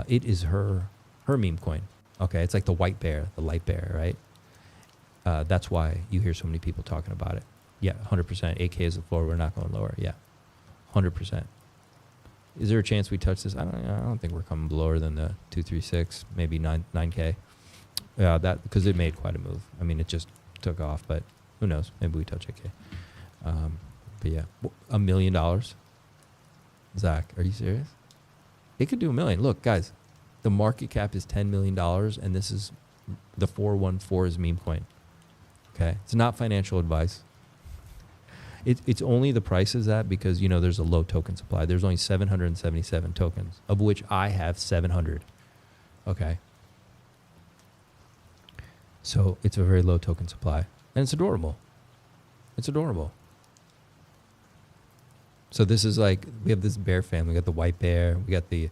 It is her meme coin. Okay, it's like the white bear, the light bear, right? That's why you hear so many people talking about it. Yeah, 100%. 8K is the floor. We're not going lower. Yeah, 100%. Is there a chance we touch this? I don't think we're coming lower than the 236, maybe 9K. Yeah, that because it made quite a move. I mean, it just took off, but who knows? Maybe we touch 8K. But yeah, $1 million. Zach, are you serious? It could do $1 million. Look, guys. The market cap is $10 million, and this is the 414's meme coin. Okay, it's not financial advice. It's only the price is that because, you know, there's a low token supply. There's only 777 tokens, of which I have 700. Okay. So it's a very low token supply, and it's adorable. It's adorable. So this is like, we have this bear family. We got the white bear. We got the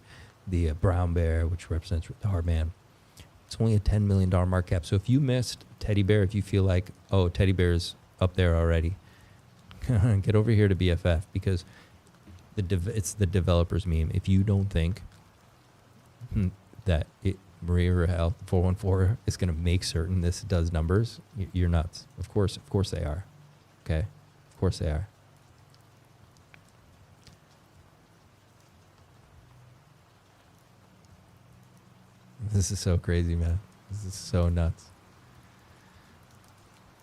brown bear, which represents the Heartman. It's only a $10 million market cap. So if you missed Teddy Bear, if you feel like, oh, Teddy Bear's up there already, get over here to BFF because it's the developer's meme. If you don't think that Maria Rahel 414 is going to make certain this does numbers, you're nuts. Of course they are. Okay? Of course they are. This is so crazy, man. This is so nuts.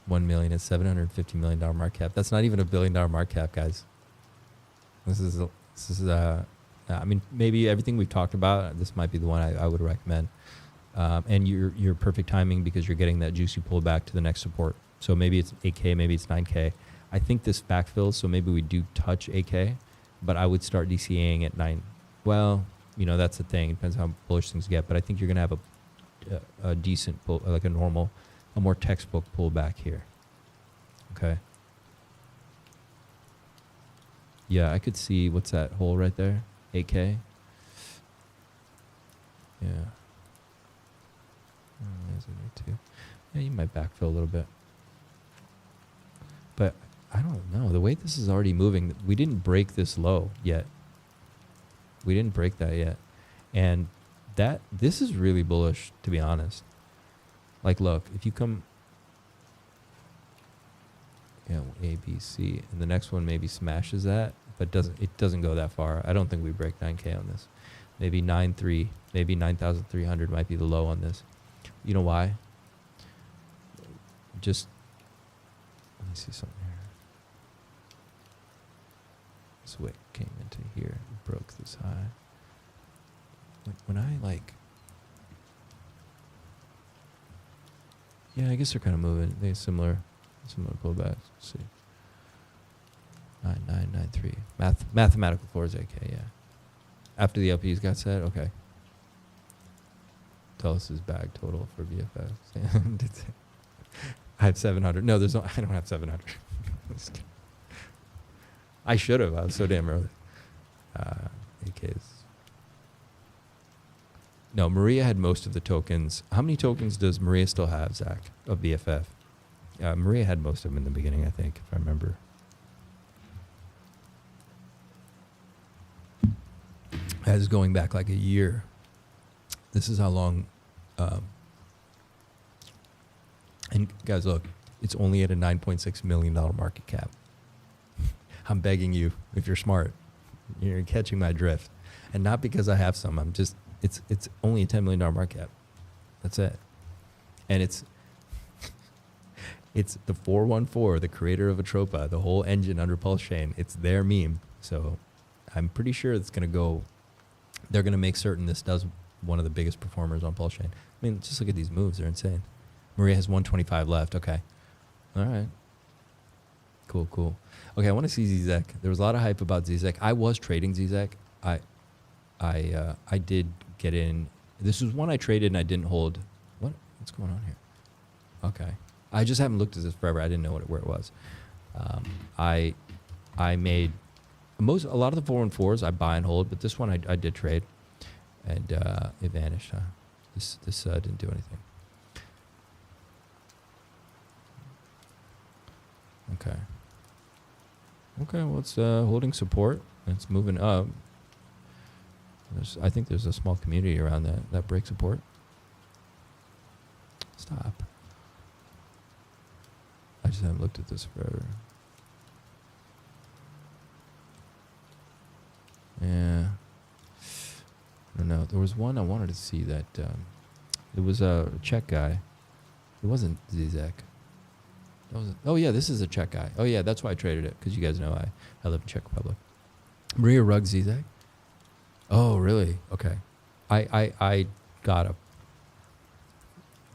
1 million is $750 million market cap. That's not even $1 billion market cap, guys. This is I mean, maybe everything we've talked about, this might be the one I would recommend. And you're perfect timing because you're getting that juicy pullback to the next support. So maybe it's 8K, maybe it's 9K. I think this backfills, so maybe we do touch 8K, but I would start DCAing at 9. Well, you know, that's the thing. It depends how bullish things get. But I think you're going to have a decent, pull, like a more textbook pullback here. Okay. Yeah, I could see, what's that hole right there? 8K? Yeah. There's a too. Yeah, you might backfill a little bit. But I don't know. The way this is already moving, we didn't break this low yet. We didn't break that yet. And this is really bullish, to be honest. Like, look, if you come, yeah, A, B, C, and the next one maybe smashes that, but it doesn't go that far. I don't think we break 9K on this. Maybe 9.3, maybe 9,300 might be the low on this. You know why? Just, let me see something here. This wick came into here, broke this high. When I yeah, I guess they're kind of moving. They're similar pullbacks. Let's see. 9993. Mathematical floors 8K, yeah. After the LPs got set, okay. Tell us his bag total for BFF. I have 700. No, there's no. I don't have 700. I should have. I was so damn early. AKs. No, Maria had most of the tokens. How many tokens does Maria still have, Zach, of BFF? Maria had most of them in the beginning, I think, if I remember. That is going back like a year. This is how long. And guys, look, it's only at a $9.6 million market cap. I'm begging you, if you're smart, you're catching my drift. And not because I have some, it's only a $10 million market cap. That's it. And it's the 414, the creator of Atropa, the whole engine under Pulsechain. It's their meme. So I'm pretty sure it's going to go, they're going to make certain this does one of the biggest performers on Pulsechain. I mean, just look at these moves. They're insane. Maria has 125 left. Okay. All right. Cool, cool. Okay, I want to see Zec. There was a lot of hype about Zec. I was trading Zec. I did get in. This was one I traded and I didn't hold. What's going on here? Okay. I just haven't looked at this forever. I didn't know where it was. I made a lot of the 414s I buy and hold, but this one I did trade, and it vanished. Huh? This didn't do anything. Okay. Okay, well, it's holding support. It's moving up. I think there's a small community around that break support. Stop. I just haven't looked at this forever. Yeah. I don't know. There was one I wanted to see that it was a Czech guy. It wasn't Zec. Oh yeah, this is a Czech guy. Oh yeah, that's why I traded it, because you guys know I live in Czech Republic. Maria Rugg Zec. Oh really? Okay. I got a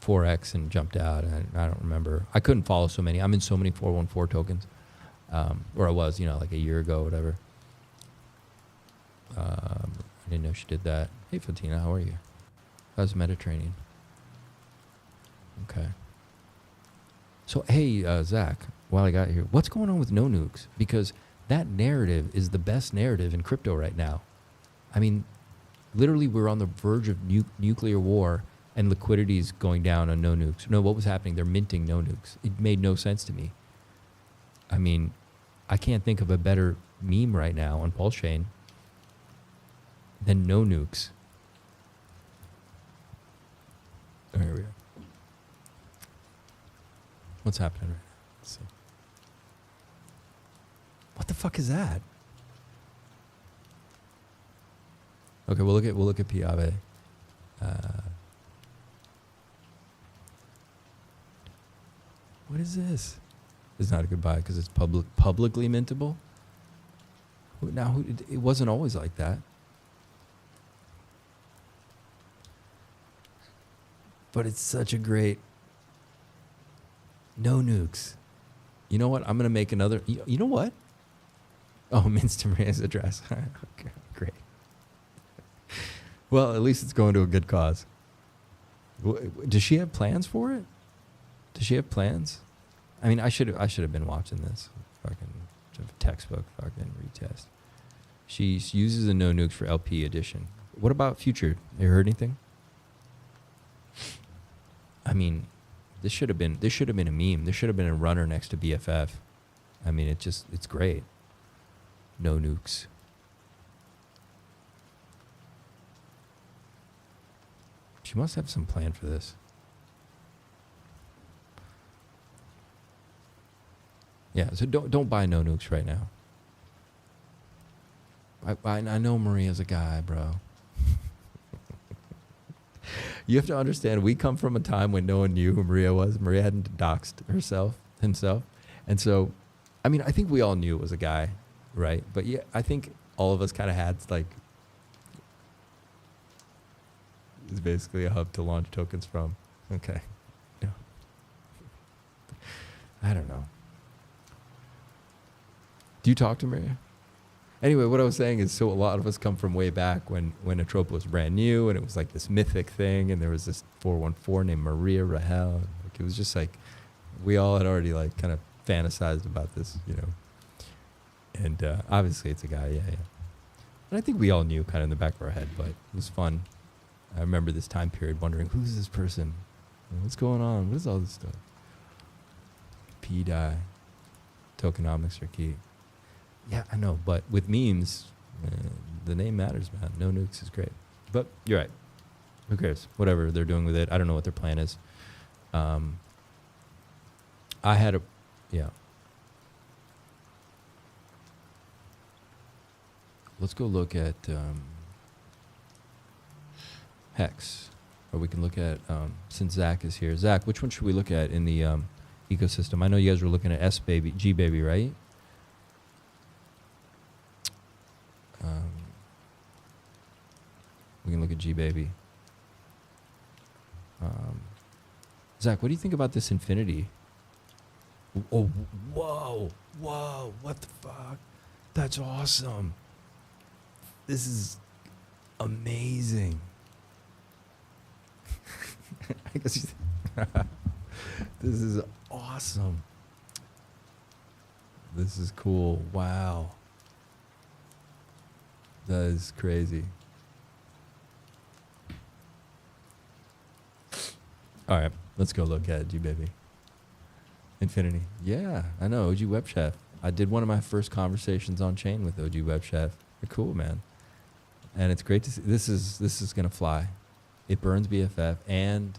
4x and jumped out, and I don't remember. I couldn't follow so many. I'm in so many 414 tokens, or I was, like a year ago, or whatever. I didn't know she did that. Hey Fatina, how are you? How's Mediterranean? Okay. So, hey, Zach, while I got here, what's going on with no nukes? Because that narrative is the best narrative in crypto right now. I mean, literally, we're on the verge of nuclear war, and liquidity is going down on no nukes. No, what was happening? They're minting no nukes. It made no sense to me. I mean, I can't think of a better meme right now on Pulsechain than no nukes. Oh, here we go. What's happening right now? Let's see. What the fuck is that? Okay, we'll look at pDAI. What is this? It's not a good buy because it's publicly mintable. Now it wasn't always like that. But it's such a great. No nukes. You know what? I'm going to make another. You know what? Oh, Minster Maria's address. Okay, great. Well, at least it's going to a good cause. Does she have plans for it? Does she have plans? I mean, I should have been watching this. Fucking textbook fucking retest. She uses the no nukes for LP edition. What about future? You heard anything? I mean, this should have been a meme. This should have been a runner next to BFF. I mean, it's great. No nukes. She must have some plan for this. Yeah, so don't buy no nukes right now. I know Maria's a guy, bro. You have to understand, we come from a time when no one knew who Maria was. Maria hadn't doxed himself. And so, I mean, I think we all knew it was a guy, right? But yeah, I think all of us kind of had, like, it's basically a hub to launch tokens from. Okay. Yeah. I don't know. Do you talk to Maria? Anyway, what I was saying is, so a lot of us come from way back when Atropa was brand new, and it was like this mythic thing, and there was this 414 named Maria Rahel. Like, it was just like we all had already like kind of fantasized about this, you know. And obviously it's a guy, yeah. And I think we all knew kind of in the back of our head, but it was fun. I remember this time period wondering, who's this person? What's going on? What is all this stuff? pDAI. Tokenomics are key. Yeah, I know, but with memes, the name matters, man. No nukes is great. But you're right. Who cares? Whatever they're doing with it. I don't know what their plan is. I had a, yeah. Let's go look at Hex. Or we can look at, since Zach is here. Zach, which one should we look at in the ecosystem? I know you guys were looking at Gbaby, right? We can look at Gbaby. Zach, what do you think about this infinity? Oh, whoa, what the fuck? That's awesome. This is amazing. I guess this is awesome. This is cool. Wow. That is crazy. All right, let's go look at Gbaby. Infinity. Yeah, I know. OG Web Chef. I did one of my first conversations on chain with OG Web Chef. They're cool, man. And it's great to see. This is gonna fly. It burns BFF and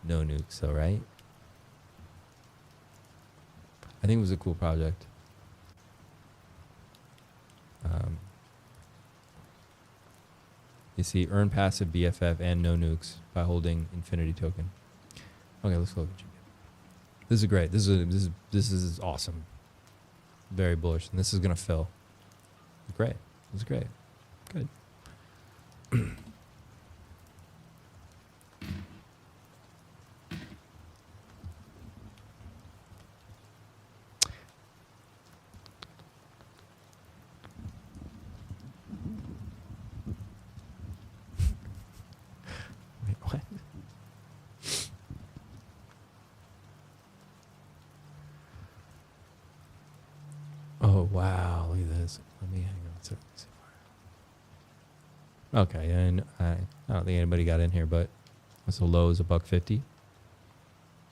no nukes, so right? I think it was a cool project. You see, earn passive BFF and no nukes by holding Infinity token. Okay, let's look at you. This is great. This is awesome. Very bullish, and this is gonna fill. Great. This is great. Good. Wait, what? Oh wow! Look at this. Let me hang on a second. Okay, and I don't think anybody got in here, but what's the low is $1.50. I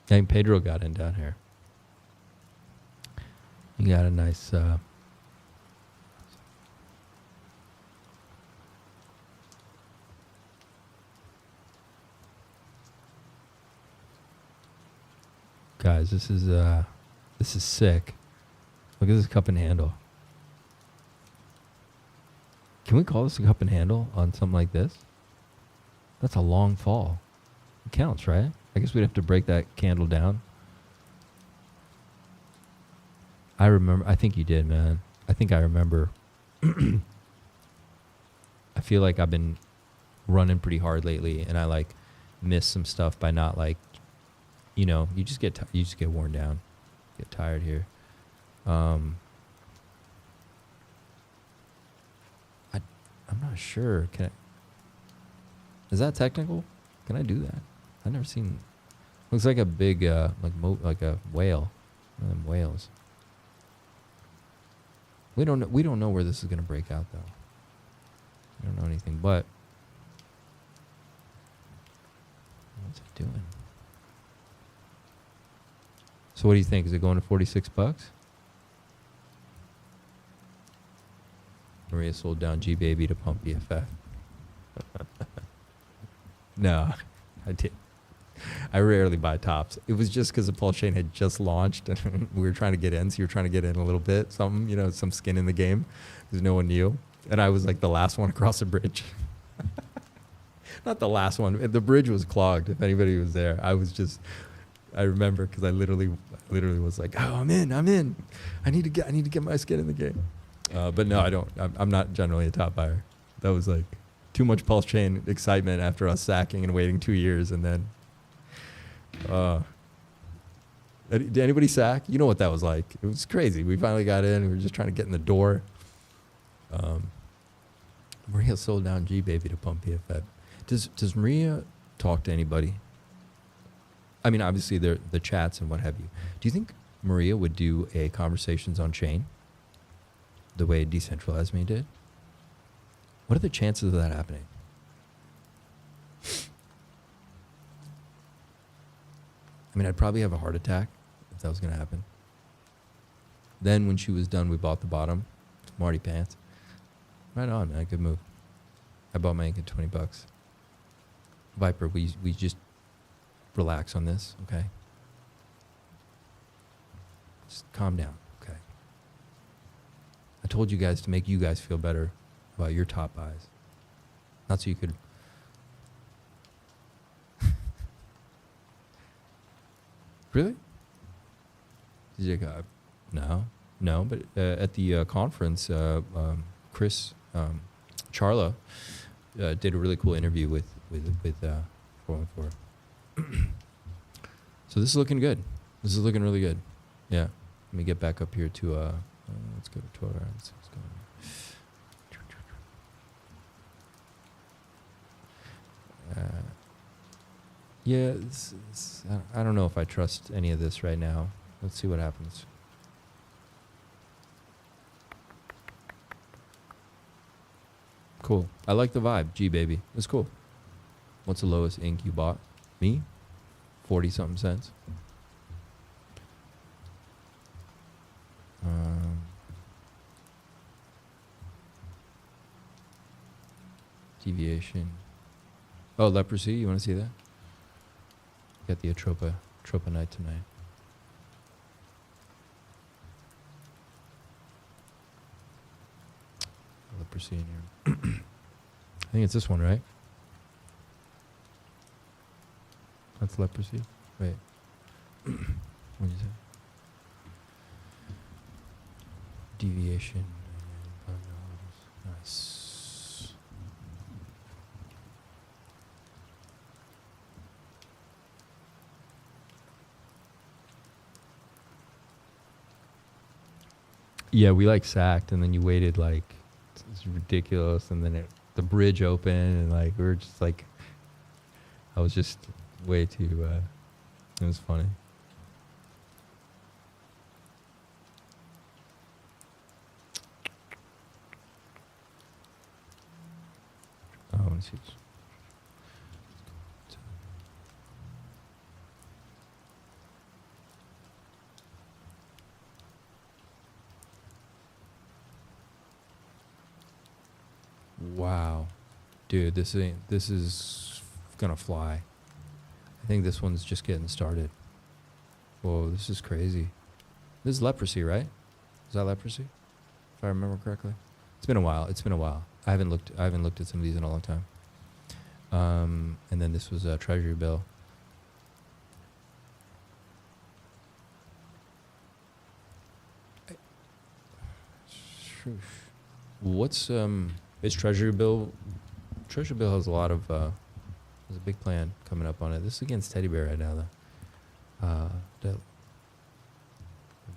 think Pedro got in down here. You got a nice guys, this is sick. Look at this cup and handle. Can we call this a cup and handle on something like this? That's a long fall. It counts, right? I guess we'd have to break that candle down. I remember. I think you did, man. I think I remember. I feel like I've been running pretty hard lately, and I like miss some stuff by not like, you know, you just get worn down, get tired here. I'm not sure. Is that technical? Can I do that? I've never seen. Looks like a big like a whale. One of them whales. We don't know where this is gonna break out though. We don't know anything, but what's it doing? So what do you think? Is it going to $46? Maria sold down Gbaby to pump BFF. No, I did. I rarely buy tops. It was just because the Pulsechain had just launched and we were trying to get in. So you were trying to get in a little bit, something, you know, some skin in the game because no one knew. And I was like the last one across the bridge. Not the last one. The bridge was clogged. If anybody was there, I remember because I literally was like, oh, I'm in. I need to get my skin in the game. But no, I don't. I'm not generally a top buyer. That was like too much Pulsechain excitement after us sacking and waiting 2 years, and then. Did anybody sack? You know what that was like. It was crazy. We finally got in. We were just trying to get in the door. Maria sold down Gbaby to pump BFF. Does Maria talk to anybody? I mean, obviously, the chats and what have you. Do you think Maria would do a conversations on chain the way Decentralized Me did? What are the chances of that happening? I mean, I'd probably have a heart attack if that was going to happen. Then when she was done, we bought the bottom. Marty Pants. Right on, man. Good move. I bought my ink at $20. Viper, we just relax on this, okay? Just calm down, okay? I told you guys to make you guys feel better about your top buys. Not so you could... Really? No, but at the conference, Chris Charla did a really cool interview with 414. So this is looking good. This is looking really good. Yeah. Let me get back up here to let's go to 12 hours. Yeah, I don't know if I trust any of this right now. Let's see what happens. Cool. I like the vibe. G baby. It's cool. What's the lowest ink you bought? Me? 40 something cents. Deviation. Oh, leprosy. You want to see that? Got the Atropa night tonight. Leprosy in here. I think it's this one, right? That's leprosy. Wait. What did you say? Deviation. Nice. Yeah, we like sacked, and then you waited like it's ridiculous, and then the bridge opened, and like we were just like, I was just way too. It was funny. Oh, I want to see. Wow, dude, this is gonna fly. I think this one's just getting started. Whoa, this is crazy. This is leprosy, right? Is that leprosy? If I remember correctly. It's been a while. I haven't looked at some of these in a long time. And then this was a treasury bill. What's is treasury bill? Treasury bill has a lot of there's a big plan coming up on it. This is against Teddy Bear right now, though.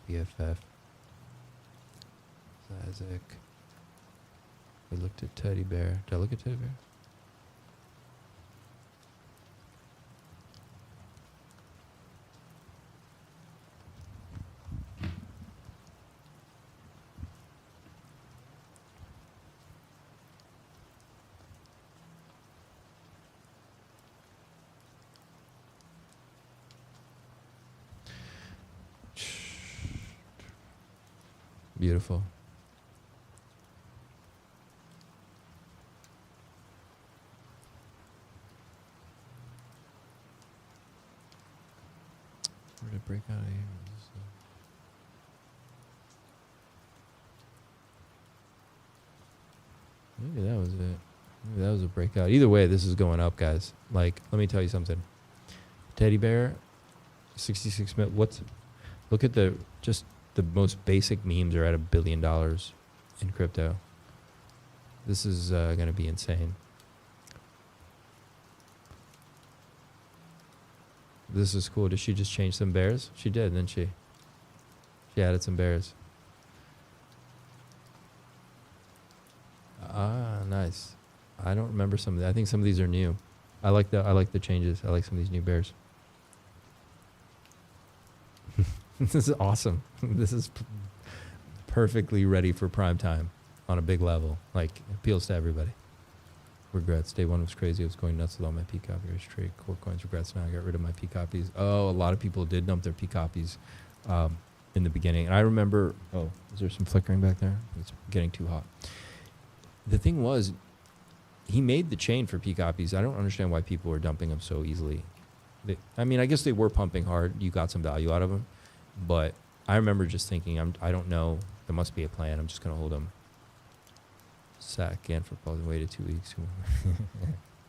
BFF. Isaac. We looked at Teddy Bear. Did I look at Teddy Bear? Beautiful. Where did it break out of here? Maybe that was it. Maybe that was a breakout. Either way, this is going up, guys. Like, let me tell you something. Teddy Bear, 66 mil. Look at the most basic memes are at $1 billion in crypto. This is going to be insane. This is cool. Did she just change some bears? She did, didn't she? She added some bears. Ah, nice. I don't remember some of that. I think some of these are new. I like the changes. I like some of these new bears. This is awesome. This is perfectly ready for prime time on a big level. Like, appeals to everybody. Regrets. Day one was crazy. I was going nuts with all my P copies. Trade core coins. Regrets. Now I got rid of my P copies. Oh, a lot of people did dump their P copies in the beginning. And I remember, oh, is there some flickering back there? It's getting too hot. The thing was, he made the chain for P copies. I don't understand why people were dumping them so easily. I mean, I guess they were pumping hard. You got some value out of them. But I remember just thinking, I don't know. There must be a plan. I'm just going to hold them. Sat again for probably waited 2 weeks.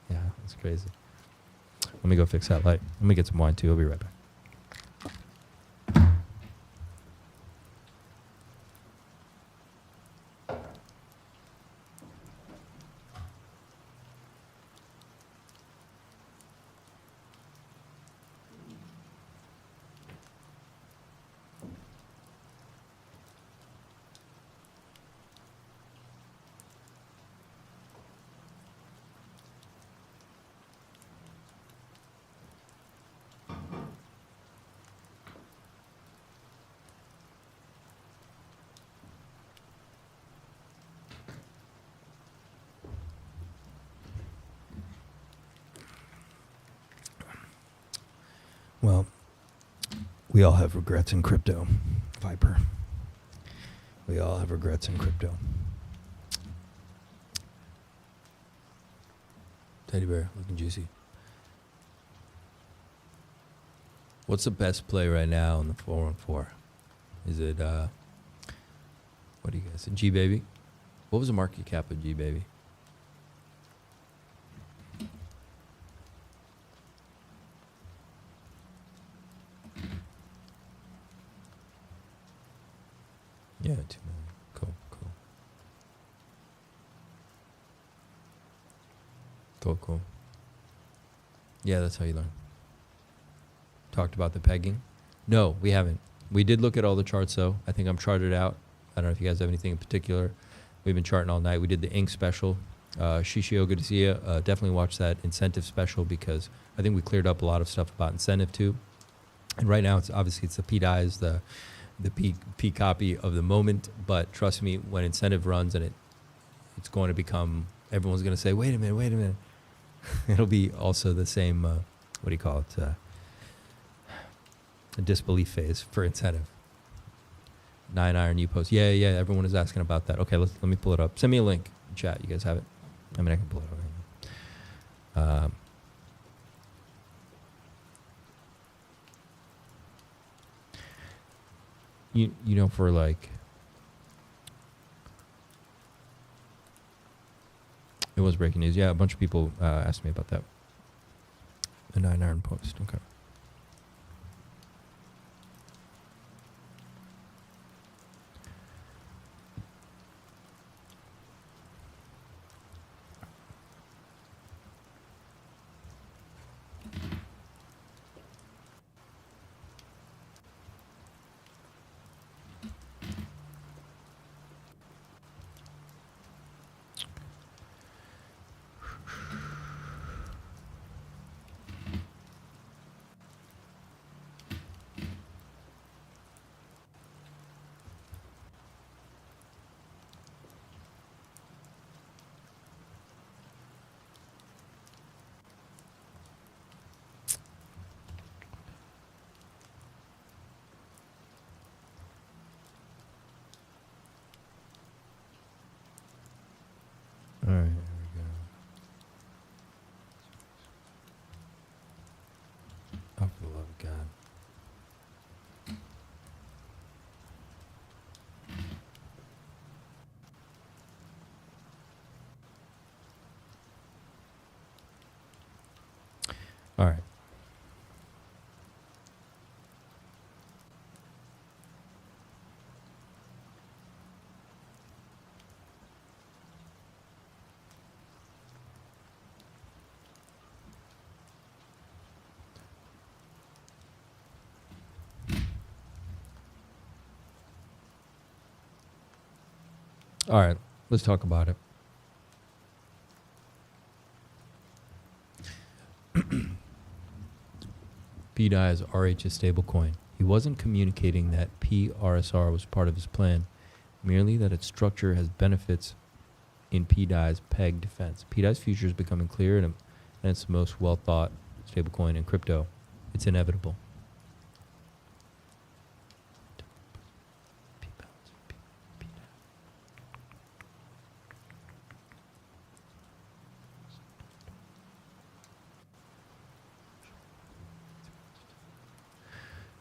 Yeah, it's crazy. Let me go fix that light. Let me get some wine too. I'll be right back. Well, we all have regrets in crypto, Viper. We all have regrets in crypto. Teddy bear, looking juicy. What's the best play right now in the 414? Is it, what do you guys think? Gbaby? What was the market cap of Gbaby? Yeah, 2 million. Cool, cool. Cool, cool. Yeah, that's how you learn. Talked about the pegging? No, we haven't. We did look at all the charts, though. I think I'm charted out. I don't know if you guys have anything in particular. We've been charting all night. We did the Ink special. Shishio, good to see you. Definitely watch that incentive special because I think we cleared up a lot of stuff about incentive, too. And right now, it's obviously it's the pDAI is the P copy of the moment, but trust me, when incentive runs and it's going to become, everyone's going to say, wait a minute. It'll be also the same, what do you call it, a disbelief phase for incentive. NineIron, you post. Yeah, everyone is asking about that. Okay, let me pull it up. Send me a link in chat. You guys have it? I mean, I can pull it up. You know, for like, it was breaking news. Yeah, a bunch of people asked me about that. The NineIron post. Okay. All right, here we go. Oh, for the love of God. All right. All right, let's talk about it. pDAI is RH's stablecoin. He wasn't communicating that PRSR was part of his plan, merely that its structure has benefits in pDAI's peg defense. pDAI's future is becoming clear, and it's the most well-thought stablecoin in crypto. It's inevitable.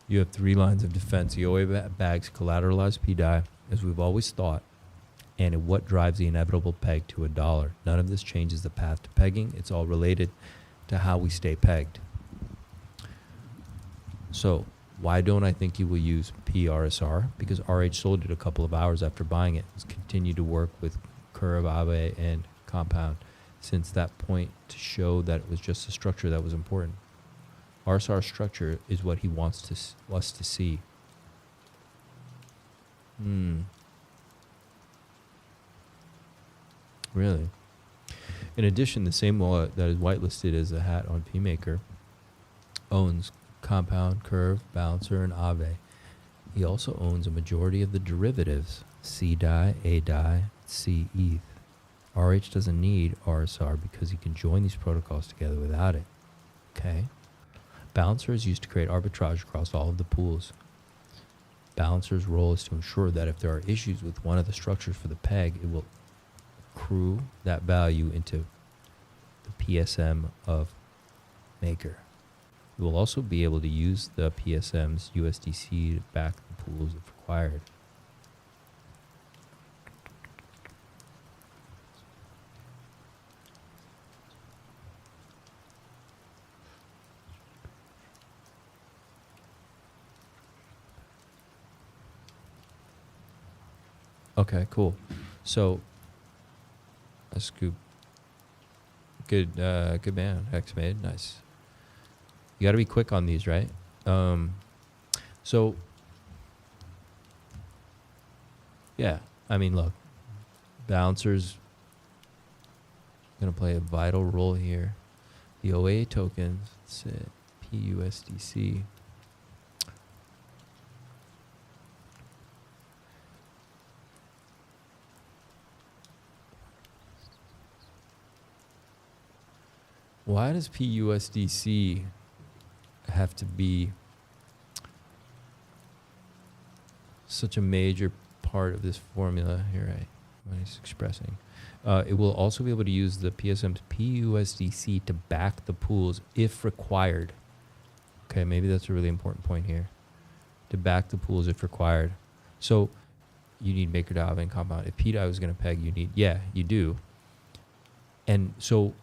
You have three lines of defense. The OA bags collateralized pDAI, as we've always thought, and what drives the inevitable peg to $1. None of this changes the path to pegging. It's all related to how we stay pegged. So why don't I think you will use PRSR? Because RH sold it a couple of hours after buying it. It's continued to work with Curve, Aave, and Compound since that point to show that it was just the structure that was important. RSR structure is what he wants us to see. Really? In addition, the same wallet that is whitelisted as a hat on PMaker owns Compound, Curve, Balancer, and Aave. He also owns a majority of the derivatives, CDAI, ADAI, CETH. RH doesn't need RSR because he can join these protocols together without it. Okay? Balancer is used to create arbitrage across all of the pools. Balancer's role is to ensure that if there are issues with one of the structures for the peg, it will accrue that value into the PSM of Maker. We will also be able to use the PSM's USDC to back the pools if required. Okay, cool. So, a scoop. Good man, Hex made. Nice. You got to be quick on these, right? So, yeah. I mean, look, Balancer's going to play a vital role here. The OA tokens, that's it, PUSDC. Why does PUSDC have to be such a major part of this formula here, right? When he's expressing. It will also be able to use the PSM's PUSDC to back the pools if required. Okay, maybe that's a really important point here. To back the pools if required. So you need MakerDAO and Compound. If pDAI was going to peg, you need, yeah, you do. And so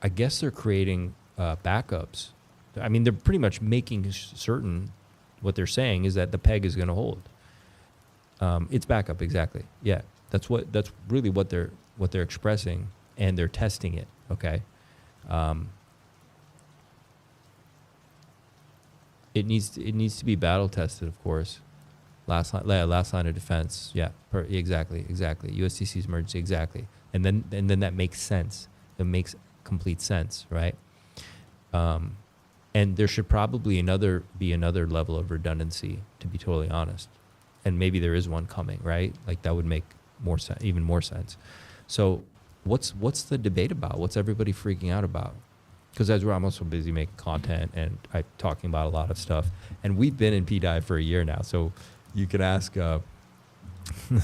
I guess they're creating backups. I mean, they're pretty much making certain what they're saying is that the peg is going to hold. It's backup, exactly. Yeah, that's really what they're expressing, and they're testing it. Okay. It needs to be battle tested, of course. Last line of defense. Yeah, exactly. USDC's emergency, exactly. And then that makes sense. It makes complete sense, right? And there should probably be another level of redundancy, to be totally honest. And maybe there is one coming, right? Like that would make even more sense. So what's the debate about? What's everybody freaking out about? Because I'm also busy making content and talking about a lot of stuff. And we've been in pDAI for a year now, so you can ask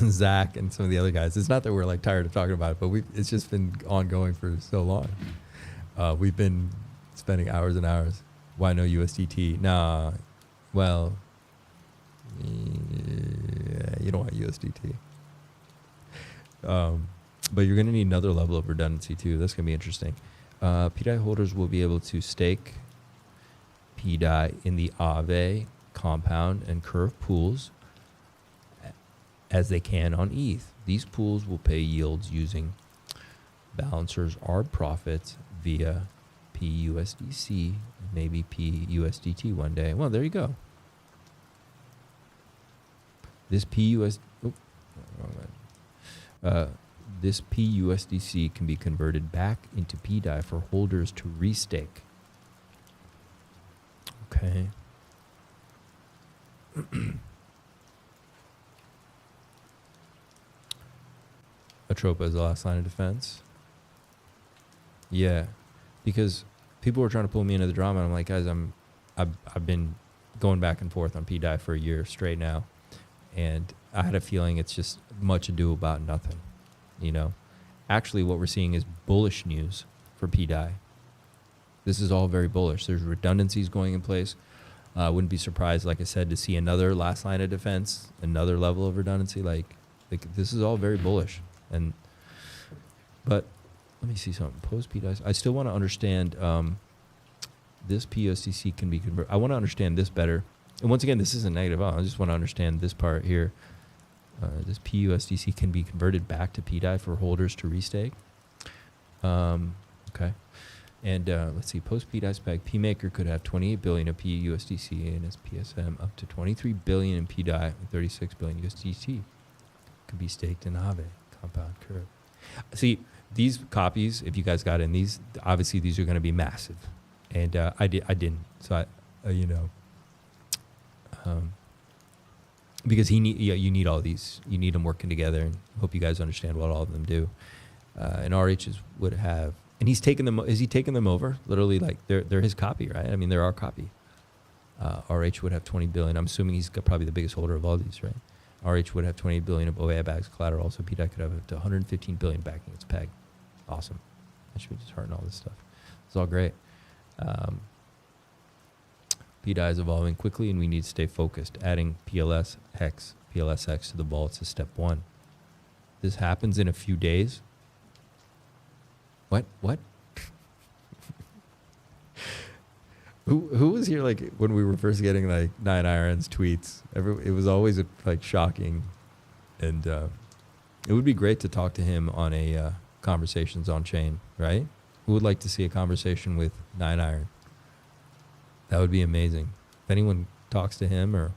Zach and some of the other guys. It's not that we're like tired of talking about it, but it's just been ongoing for so long. We've been spending hours and hours. Why no USDT? Nah, well, yeah, you don't want USDT. But you're going to need another level of redundancy too. That's going to be interesting. pDAI holders will be able to stake pDAI in the Aave, Compound, and Curve pools as they can on ETH. These pools will pay yields using Balancer's ARB profits via PUSDC, maybe PUSDT one day. Well, there you go. This this PUSDC can be converted back into pDAI for holders to restake. Okay. Atropa is the last line of defense. Yeah, because people were trying to pull me into the drama. And I'm like, guys, I've been going back and forth on pDAI for a year straight now, and I had a feeling it's just much ado about nothing. You know, actually, what we're seeing is bullish news for pDAI. This is all very bullish. There's redundancies going in place. I wouldn't be surprised, like I said, to see another last line of defense, another level of redundancy. Like this is all very bullish. But let me see something. Post pDAI. I still want to understand this PUSDC can be converted. I want to understand this better. And once again, this isn't negative. I just want to understand this part here. This PUSDC can be converted back to pDAI for holders to restake. Okay. And let's see, post pDAI spec, PMaker could have 28 billion of PUSDC in its PSM, up to 23 billion in pDAI, and 36 billion USDC could be staked in Aave compound curve. See, these copies, if you guys got in these, obviously these are going to be massive, and I didn't. So because you need all these, you need them working together, and hope you guys understand what all of them do. And RHs would have. And he's taken them. Is he taking them over? Literally, like they're his copy, right? I mean, they're our copy. RH would have 20 billion. I'm assuming he's got probably the biggest holder of all these, right? RH would have 20 billion of OA bags collateral. So pDAI could have up to 115 billion backing its peg. Awesome. I should be just hearting all this stuff. It's all great. pDAI is evolving quickly, and we need to stay focused. Adding PLSX to the vaults is step one. This happens in a few days. What? Who was here like when we were first getting like NineIron's tweets? It was always like shocking, and it would be great to talk to him on a conversations on chain, right? Who would like to see a conversation with NineIron? That would be amazing. If anyone talks to him or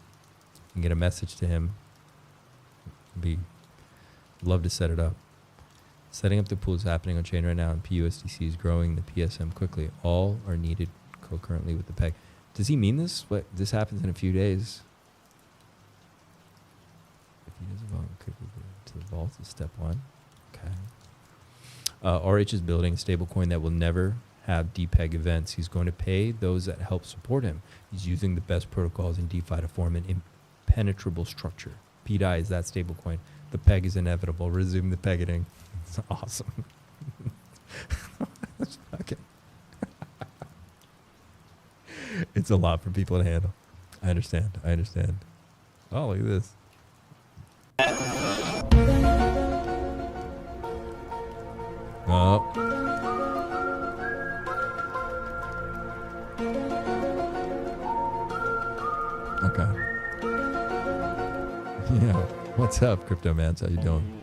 can get a message to him, love to set it up. Setting up the pool is happening on chain right now, and PUSDC is growing the PSM quickly. All are needed concurrently with the peg. Does he mean this? What? This happens in a few days. If he doesn't vote quickly to the vault is step one. Okay. RH is building a stablecoin that will never have depeg events. He's going to pay those that help support him. He's using the best protocols in DeFi to form an impenetrable structure. pDAI is that stablecoin. The peg is inevitable. Resume the peggening. It's awesome. Okay. It's a lot for people to handle. I understand. Oh, look at this. Oh. Okay. Yeah. What's up, Crypto Mans? How you doing?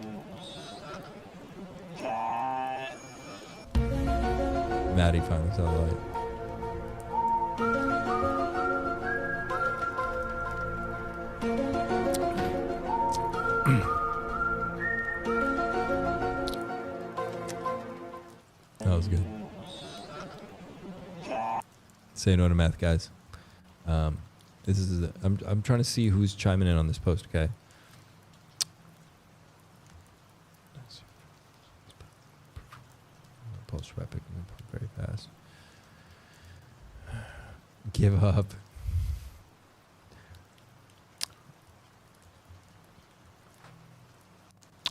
Maddie finally saw the light. That was good. Say no to math, guys. This is I'm trying to see who's chiming in on this post. Okay. Pulse rapid very fast. Give up.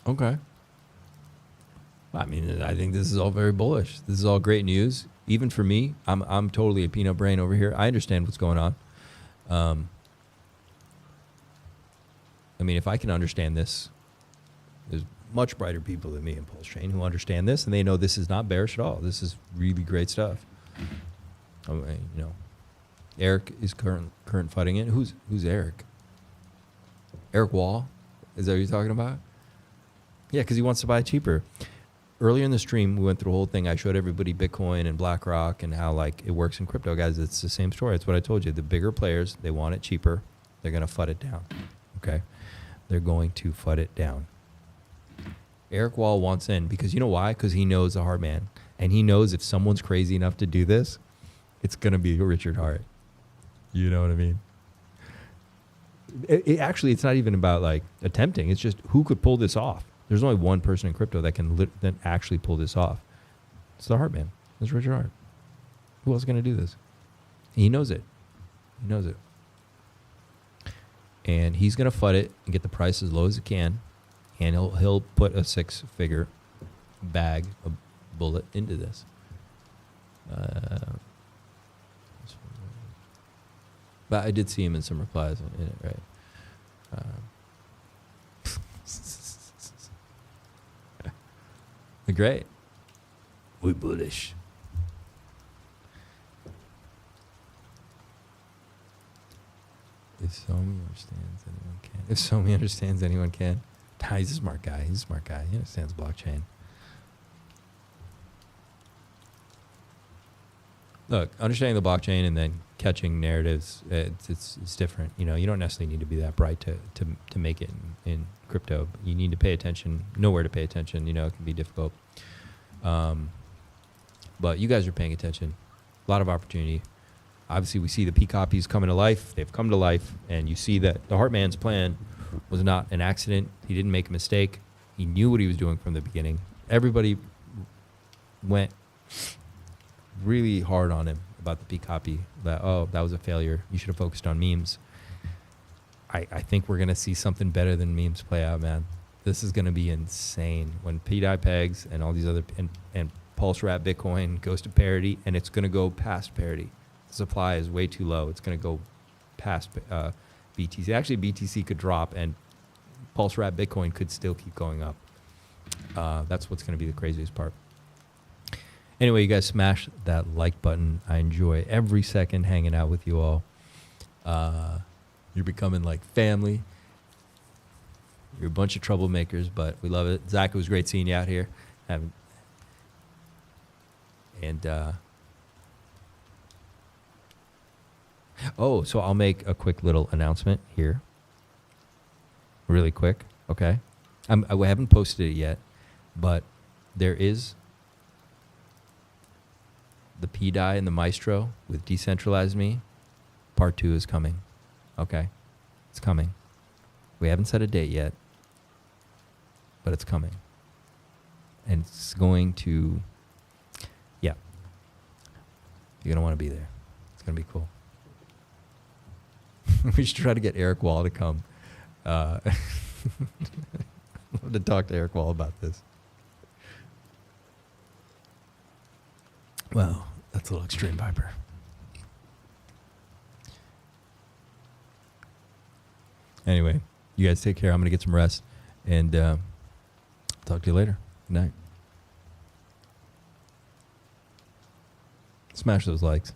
Okay. I mean, I think this is all very bullish. This is all great news, even for me. I'm totally a peanut brain over here. I understand what's going on. I mean, if I can understand this, there's much brighter people than me in Pulsechain who understand this, and they know this is not bearish at all. This is really great stuff. I mean, you know, Eric is current fighting it. Who's Eric? Eric Wall? Is that what you're talking about? Yeah, because he wants to buy cheaper. Earlier in the stream, we went through the whole thing. I showed everybody Bitcoin and BlackRock and how like it works in crypto, guys. It's the same story. It's what I told you. The bigger players, they want it cheaper. They're going to FUD it down. Okay? They're going to FUD it down. Eric Wall wants in because you know why? Because he knows the hard man. And he knows if someone's crazy enough to do this, it's going to be Richard Hart. You know what I mean? Actually, it's not even about like attempting. It's just who could pull this off. There's only one person in crypto that can that actually pull this off. It's the Hart man. It's Richard Hart. Who else is going to do this? He knows it. He knows it. And he's going to FUD it and get the price as low as it can. And he'll put a 6-figure bag of bullet into this. But I did see him in some replies in it, right? Great. We bullish. If Somi understands, anyone can. If Somi understands, anyone can. He's a smart guy. He's a smart guy. He understands blockchain. Look, understanding the blockchain and then catching narratives, it's different. You know, you don't necessarily need to be that bright to make it in crypto. You need to pay attention, know where to pay attention. You know, it can be difficult. But you guys are paying attention. A lot of opportunity. Obviously, we see the P copies coming to life. They've come to life. And you see that the Hartman's plan was not an accident. He didn't make a mistake. He knew what he was doing from the beginning. Everybody went really hard on him about the P copy. That, oh, that was a failure. You should have focused on memes. I think we're going to see something better than memes play out, man. This is going to be insane. When pDAI pegs and all these other, and Pulse Wrap Bitcoin goes to parity, and it's going to go past parity. The supply is way too low. It's going to go past BTC. Actually, BTC could drop, and Pulse Wrap Bitcoin could still keep going up. That's what's going to be the craziest part. Anyway, you guys smash that like button. I enjoy every second hanging out with you all. You're becoming like family. You're a bunch of troublemakers, but we love it. Zach, it was great seeing you out here. So I'll make a quick little announcement here. Really quick, okay? I haven't posted it yet, but there is the pDAI and the Maestro with Decentralized Me. Part 2 is coming, okay? It's coming. We haven't set a date yet, but it's coming. And it's going to, yeah. You're going to want to be there. It's going to be cool. We should try to get Eric Wall to come. I'd love to talk to Eric Wall about this. Well, that's a little extreme, Viper. Anyway, you guys take care. I'm going to get some rest. And talk to you later. Good night. Smash those likes.